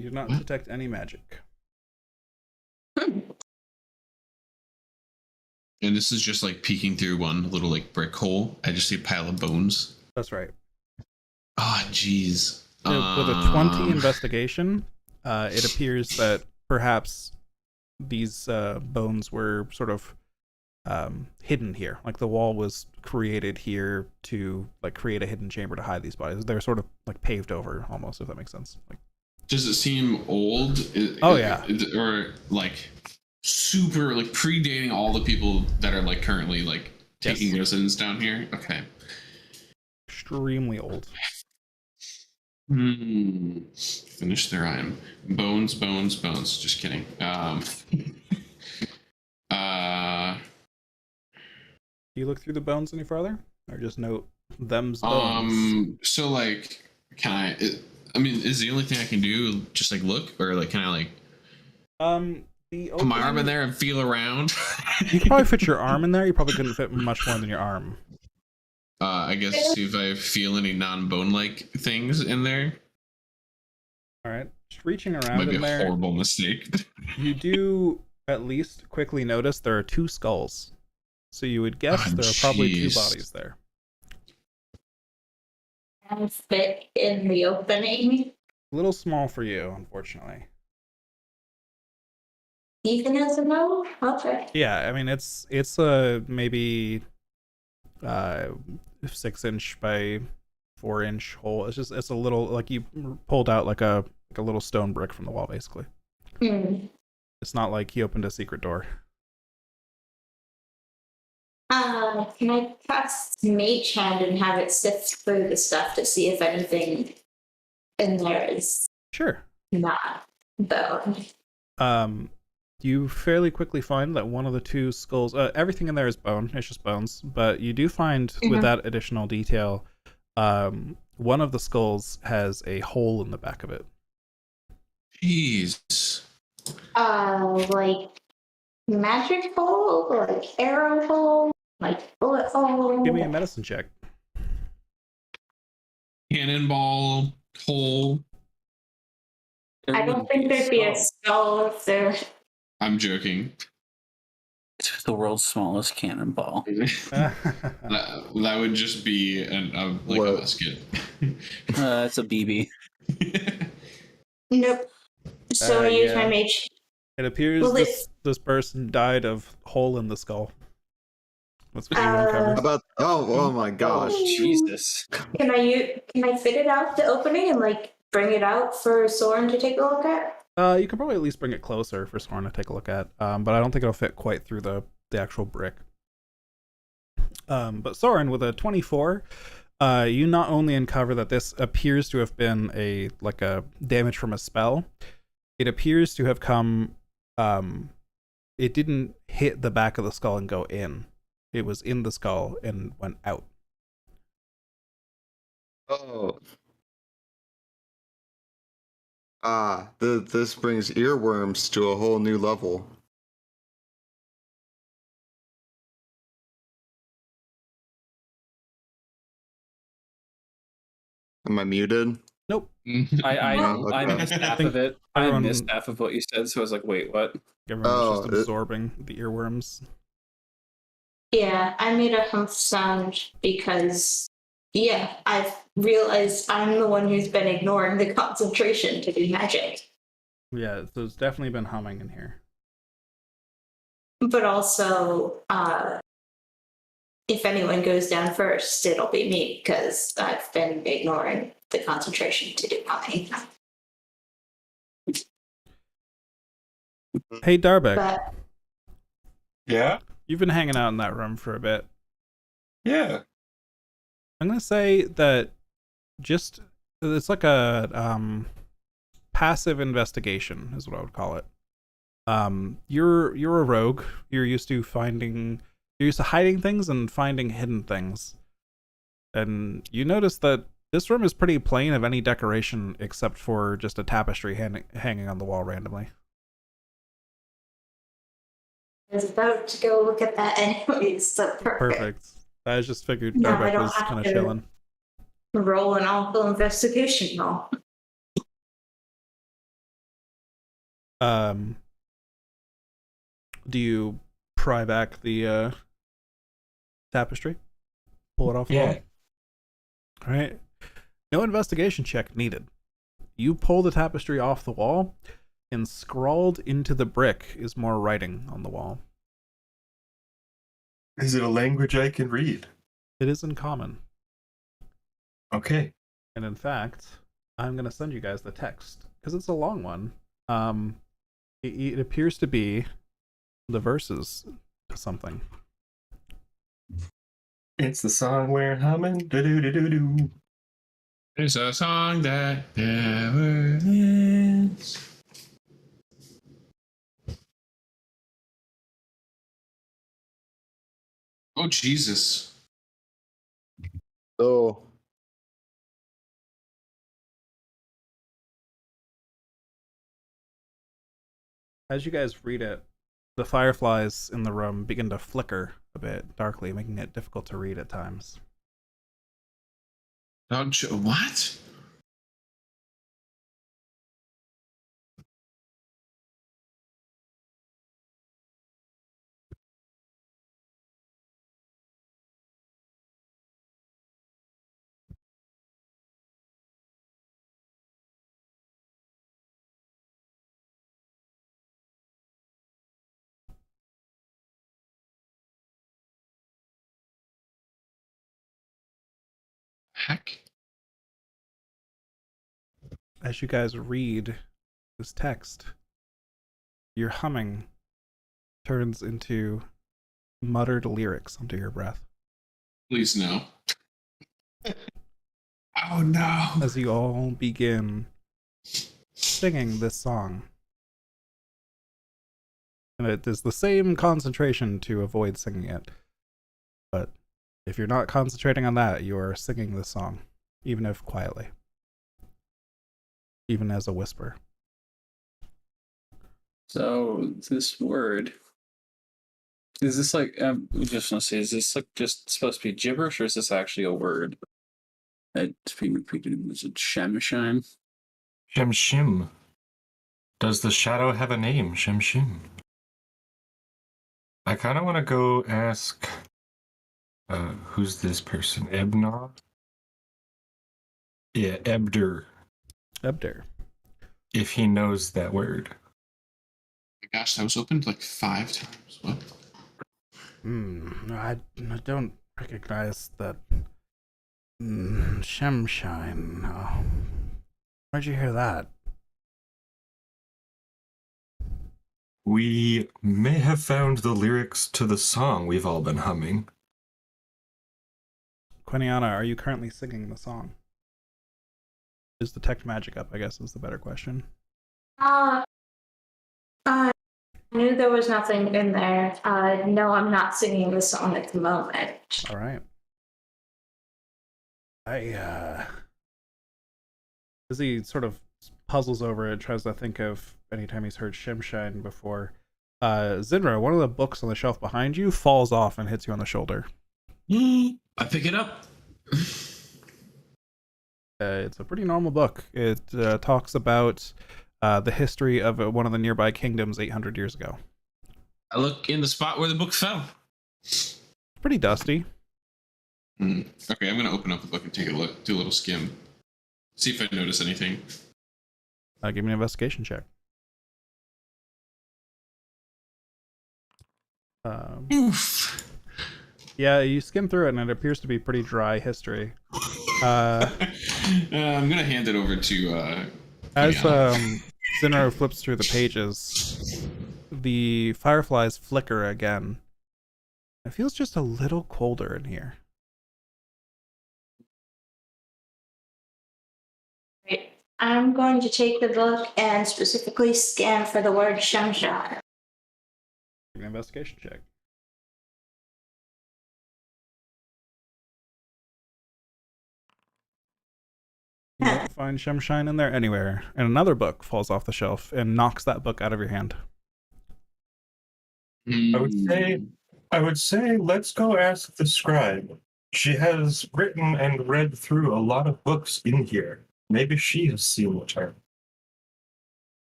do not What? detect any magic. And this is just like peeking through one little like brick hole. I just see a pile of bones. That's right. Oh, jeez. With a 20 investigation, it appears that perhaps these bones were sort of hidden here. Like the wall was created here to like create a hidden chamber to hide these bodies. They're sort of like paved over almost, if that makes sense. Like, Does it seem old? Oh, yeah. Or like super like predating all the people that are like currently like taking Yes. residence down here? Okay. extremely old. Finish their rhyme. Bones, bones, bones. Just kidding. Do you look through the bones any farther, or just note them's bones? So like, can I mean, is the only thing I can do just like look, or like, can I like The put my arm in opening- there and feel around? You could probably fit your arm in there. You probably couldn't fit much more than your arm. I guess see if I feel any non-bone like things in there. All right, just reaching around Might be in a there. horrible mistake. You do at least quickly notice there are 2 skulls. So you would guess Oh, there are probably 2 jeez. bodies there. and fit in the opening. A little small for you, unfortunately. Even as a no? Okay. Yeah, I mean it's a maybe 6-inch by 4-inch hole. It's a little like you pulled out like a little stone brick from the wall, basically. It's not like he opened a secret door. Can I cast Mage Hand and have it sift through the stuff to see if anything in there is Sure. not bone? You fairly quickly find that one of the 2 skulls, everything in there is bone, it's just bones, but you do find with that additional detail, one of the skulls has a hole in the back of it. Jeez. Like magic hole, or like arrow hole, like bullet hole. Give me a medicine check. Cannonball hole. I don't think there'd be a skull if there. I'm joking. It's the world's smallest cannonball. That would just be like Whoa. a musket. It's a BB. Nope. So I use yeah. my mage. It appears Well, this person died of hole in the skull. That's what you uncovered. How about? Oh my gosh! Jesus. Can I fit it out the opening and like bring it out for Soren to take a look at? You could probably at least bring it closer for Soren to take a look at, but I don't think it'll fit quite through the actual brick. But Soren, with a 24, you not only uncover that this appears to have been a damage from a spell, it appears to have come. It didn't hit the back of the skull and go in. It was in the skull and went out. Oh. This brings earworms to a whole new level. Am I muted? Nope. I Okay. missed half think of it. I everyone- missed half of what you said, so I was like, wait, what? Everyone's just Oh, absorbing the earworms. Yeah, I made a humph sound because Yeah, I've realized I'm the one who's been ignoring the concentration to do magic. Yeah, so it's definitely been humming in here. But also, if anyone goes down first, it'll be me because I've been ignoring the concentration to do humming. Hey, Darbeck, But Yeah? you've been hanging out in that room for a bit. Yeah. I'm gonna say that just it's like a passive investigation is what I would call it. You're a rogue. You're used to hiding things and finding hidden things. And you notice that this room is pretty plain of any decoration except for just a tapestry hanging on the wall randomly. I was about to go look at that anyways, so Perfect. I just figured No, I Darbeck don't was have kind of to. chilling. Roll an awful investigation roll. Do you pry back the tapestry? Pull it off the Yeah. wall? All right. No investigation check needed. You pull the tapestry off the wall, and scrawled into the brick is more writing on the wall. Is it a language I can read? It is in common. Okay. And in fact, I'm going to send you guys the text because it's a long one. It appears to be the verses to something. It's the song we're humming. Do-do-do-do-do. It's a song that never ends. Oh, Jesus. So, As you guys read it, the fireflies in the room begin to flicker a bit darkly, making it difficult to read at times. What? Heck? As you guys read this text, your humming turns into muttered lyrics under your breath. Please no. Oh no. As you all begin singing this song. And it is the same concentration to avoid singing it. But if you're not concentrating on that, you are singing this song, even if quietly. Even as a whisper. So this word is this like just want to say, is this like just supposed to be gibberish, or is this actually a word that's being repeated? Is it Shemshine? Shemshim. Does the shadow have a name? Shemshim. I kind of want to go ask, who's this person? Ebna? Yeah, Ebder. Ebder. If he knows that word. My gosh, that was opened like 5 times. What? I don't recognize that. Shemshine. Oh. Where'd you hear that? We may have found the lyrics to the song we've all been humming. Quiniana, are you currently singing the song? Is the detect magic up, I guess, is the better question. I knew there was nothing in there. No, I'm not singing the song at the moment. All right. As he sort of puzzles over it, tries to think of anytime he's heard Shemshine before. Zinra, one of the books on the shelf behind you falls off and hits you on the shoulder. I pick it up. It's a pretty normal book. It talks about the history of one of the nearby kingdoms 800 years ago. I look in the spot where the book fell. It's pretty dusty. Okay, I'm gonna open up the book and take a look, do a little skim, see if I notice anything. Give me an investigation check. Oof. Yeah, you skim through it and it appears to be pretty dry history. I'm gonna hand it over to. As Juliana. Zinro flips through the pages, the fireflies flicker again. It feels just a little colder in here. Right. I'm going to take the book and specifically scan for the word Shamshar. Give me an investigation check. You don't find Shemshine in there anywhere, and another book falls off the shelf and knocks that book out of your hand. I would say let's go ask the scribe. She has written and read through a lot of books in here. Maybe she has seen the term.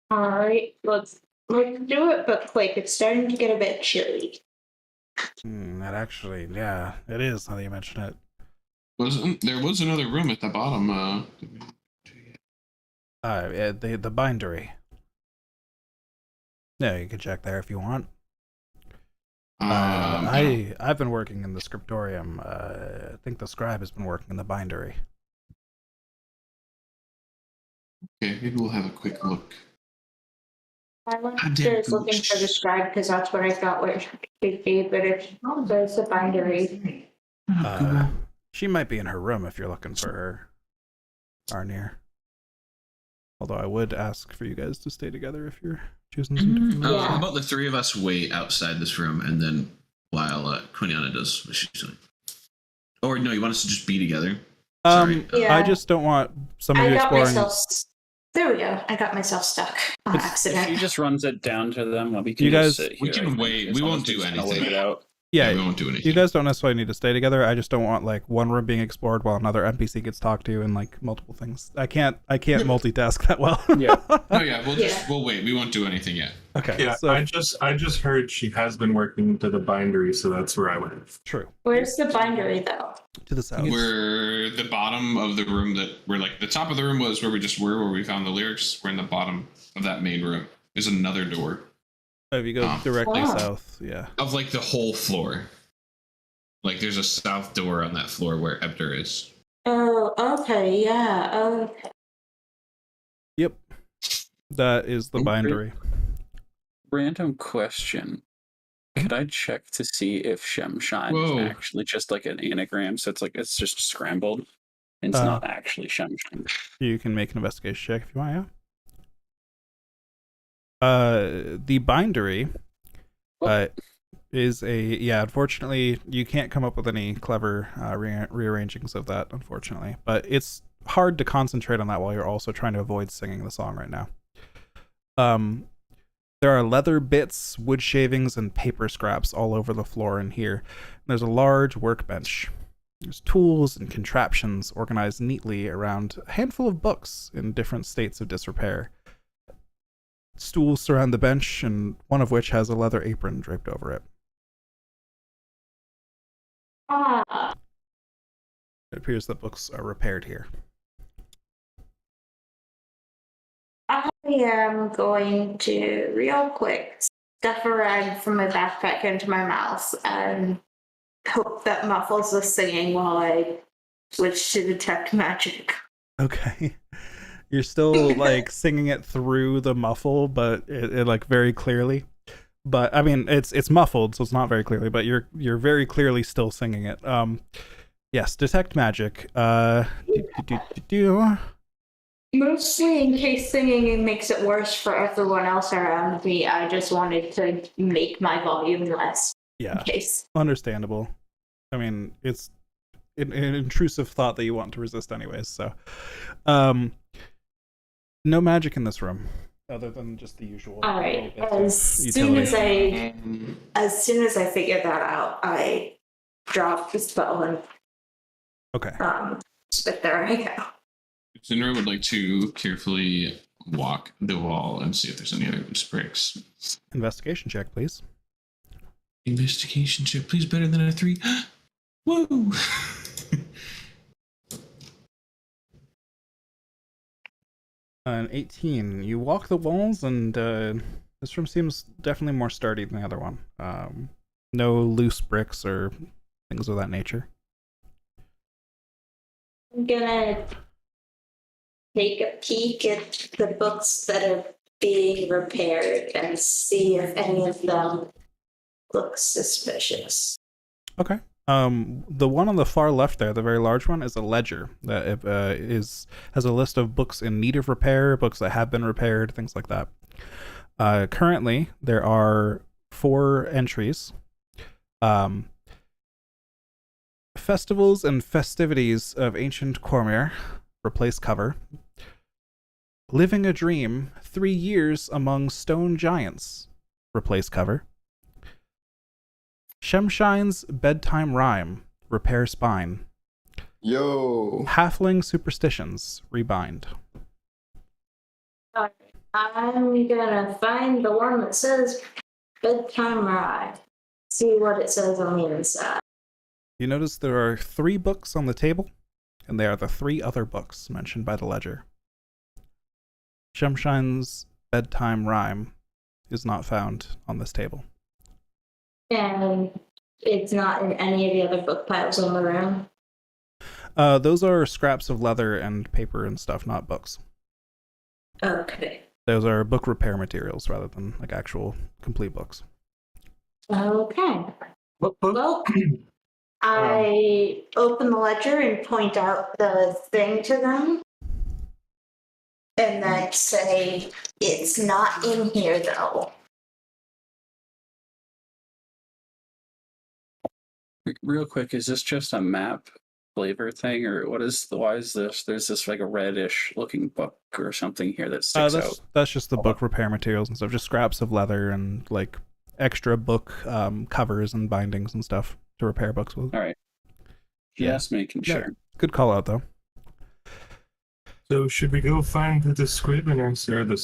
All right, let's do it, but quick. It's starting to get a bit chilly. That actually, yeah, it is. Now that you mention it, There was another room at the bottom. yeah, the bindery. Yeah, you can check there if you want. I've been working in the scriptorium. I think the scribe has been working in the bindery. Okay, maybe we'll have a quick look. I went Goddamn upstairs looking gooch. for the scribe because that's what I thought where it should be, but it's there's a bindery. She might be in her room if you're looking for her, Arnir. Although I would ask for you guys to stay together if you're choosing some different. Yeah. How about the three of us wait outside this room, and then while Quiniana does what she's doing? Or no, you want us to just be together? Sorry. Yeah. I just don't want some of I you got exploring. myself. There we go. I got myself stuck on If accident. he just runs it down to them, we can You just guys- sit We here, can I think, wait. as We long won't as do he's gonna anything. wait it out. Yeah, we won't do anything. you guys don't necessarily need to stay together. I just don't want like one room being explored while another NPC gets talked to and like multiple things. I can't multitask that well. Yeah. Oh yeah, we'll wait. We won't do anything yet. Okay. Yeah, So I just heard she has been working to the bindery, so that's where I went. true. Where's the bindery though? To the south. We're the bottom of the room we're like the top of the room was where we just were, where we found the lyrics. We're in the bottom of that main room. There's another door If you go directly Wow. south, yeah. of like the whole floor. Like there's a south door on that floor where Ebder is. Oh, okay, yeah, okay. Yep. That is the Okay. bindery. Random question. Could I check to see if Shemshine Whoa. is actually just like an anagram? So it's just scrambled. And it's not actually Shemshine. You can make an investigation check if you want, yeah. The bindery is unfortunately you can't come up with any clever rearrangings of that, unfortunately. But it's hard to concentrate on that while you're also trying to avoid singing the song right now. There are leather bits, wood shavings, and paper scraps all over the floor in here. There's a large workbench. There's tools and contraptions organized neatly around a handful of books in different states of disrepair. Stools surround the bench, and one of which has a leather apron draped over it. Ah, It appears that books are repaired here. I am going to real quick stuff a rag from my backpack into my mouth and hope that muffles the singing while I switch to detect magic. Okay. You're still like singing it through the muffle, but it like very clearly. But I mean, it's muffled, so it's not very clearly. But you're very clearly still singing it. Yes, detect magic. Mostly in case singing makes it worse for everyone else around me, I just wanted to make my volume less Yeah, in case. understandable. I mean, it's an intrusive thought that you want to resist anyways. So, no magic in this room other than just the usual. All right. little bits As of soon utility. as I figure that out, I drop the spell and Okay. spit there I go. Zinra would like to carefully walk the wall and see if there's any other loose bricks. Investigation check, please. Investigation check, please, better than a 3. Woo! An 18. You walk the walls, and this room seems definitely more sturdy than the other one. No loose bricks or things of that nature. I'm gonna take a peek at the books that are being repaired and see if any of them look suspicious. Okay. The one on the far left there, the very large one, is a ledger that has a list of books in need of repair, books that have been repaired, things like that. Currently, there are 4 entries. Festivals and festivities of ancient Cormyr, replace cover. Living a dream, 3 years among stone giants, replace cover. Shemshine's bedtime rhyme, repair spine. Yo. Halfling superstitions, rebind. Alright, I'm gonna find the one that says bedtime ride. See what it says on the inside. You notice there are 3 books on the table, and they are the 3 other books mentioned by the ledger. Shemshine's bedtime rhyme is not found on this table. And it's not in any of the other book piles in the room. Those are scraps of leather and paper and stuff, not books. Okay. Those are book repair materials rather than like actual complete books. Okay. What book? Well, I open the ledger and point out the thing to them. And then say, it's not in here though. Real quick, is this just a map flavor thing, or why is this? There's this like a reddish looking book or something here that sticks out. That's just the book repair materials and stuff, just scraps of leather and like extra book covers and bindings and stuff to repair books with. All right. Just making sure. Good call out though. So should we go find the scriveners or the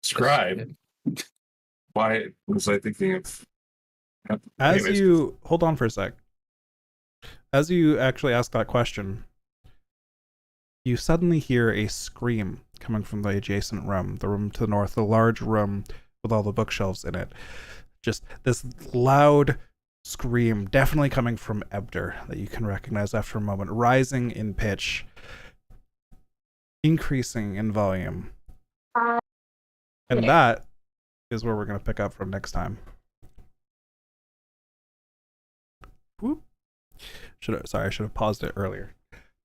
scribe? Why was I thinking of? Hold on for a sec. As you actually ask that question, you suddenly hear a scream coming from the adjacent room, the room to the north, the large room with all the bookshelves in it. Just this loud scream, definitely coming from Ebder, that you can recognize after a moment, rising in pitch, increasing in volume. And that is where we're going to pick up from next time. Whoop. I should have paused it earlier.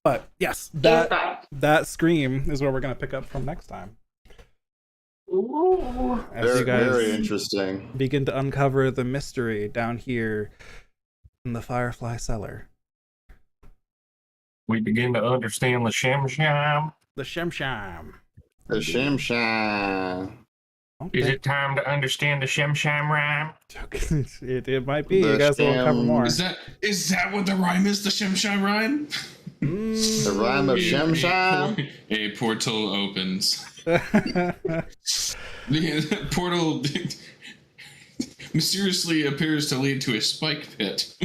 But yes, that scream is where we're going to pick up from next time. Ooh. As you guys Very interesting. begin to uncover the mystery down here in the Firefly Cellar. We begin to understand the Shemsham. The Shemsham. The Shimshan. Is it time to understand the Shemsham rhyme? It might be. The You guys will cover more. Is that what the rhyme is? The Shemshai rhyme? The rhyme of Shemsham. A portal opens. The portal mysteriously appears to lead to a spike pit.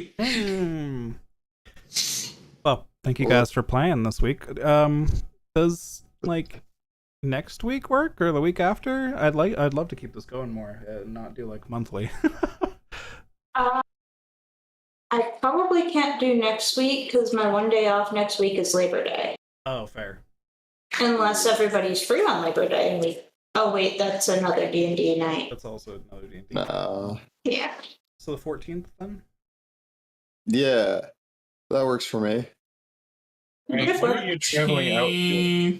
Well, thank you guys for playing this week. Does like next week work or the week after? I'd love to keep this going more, not do like monthly. I probably can't do next week because my one day off next week is Labor Day. Oh, fair. Unless everybody's free on Labor Day and oh wait, that's another D&D night. That's also another D&D. No. Yeah. So the 14th then? Yeah, that works for me. Where are you traveling out to?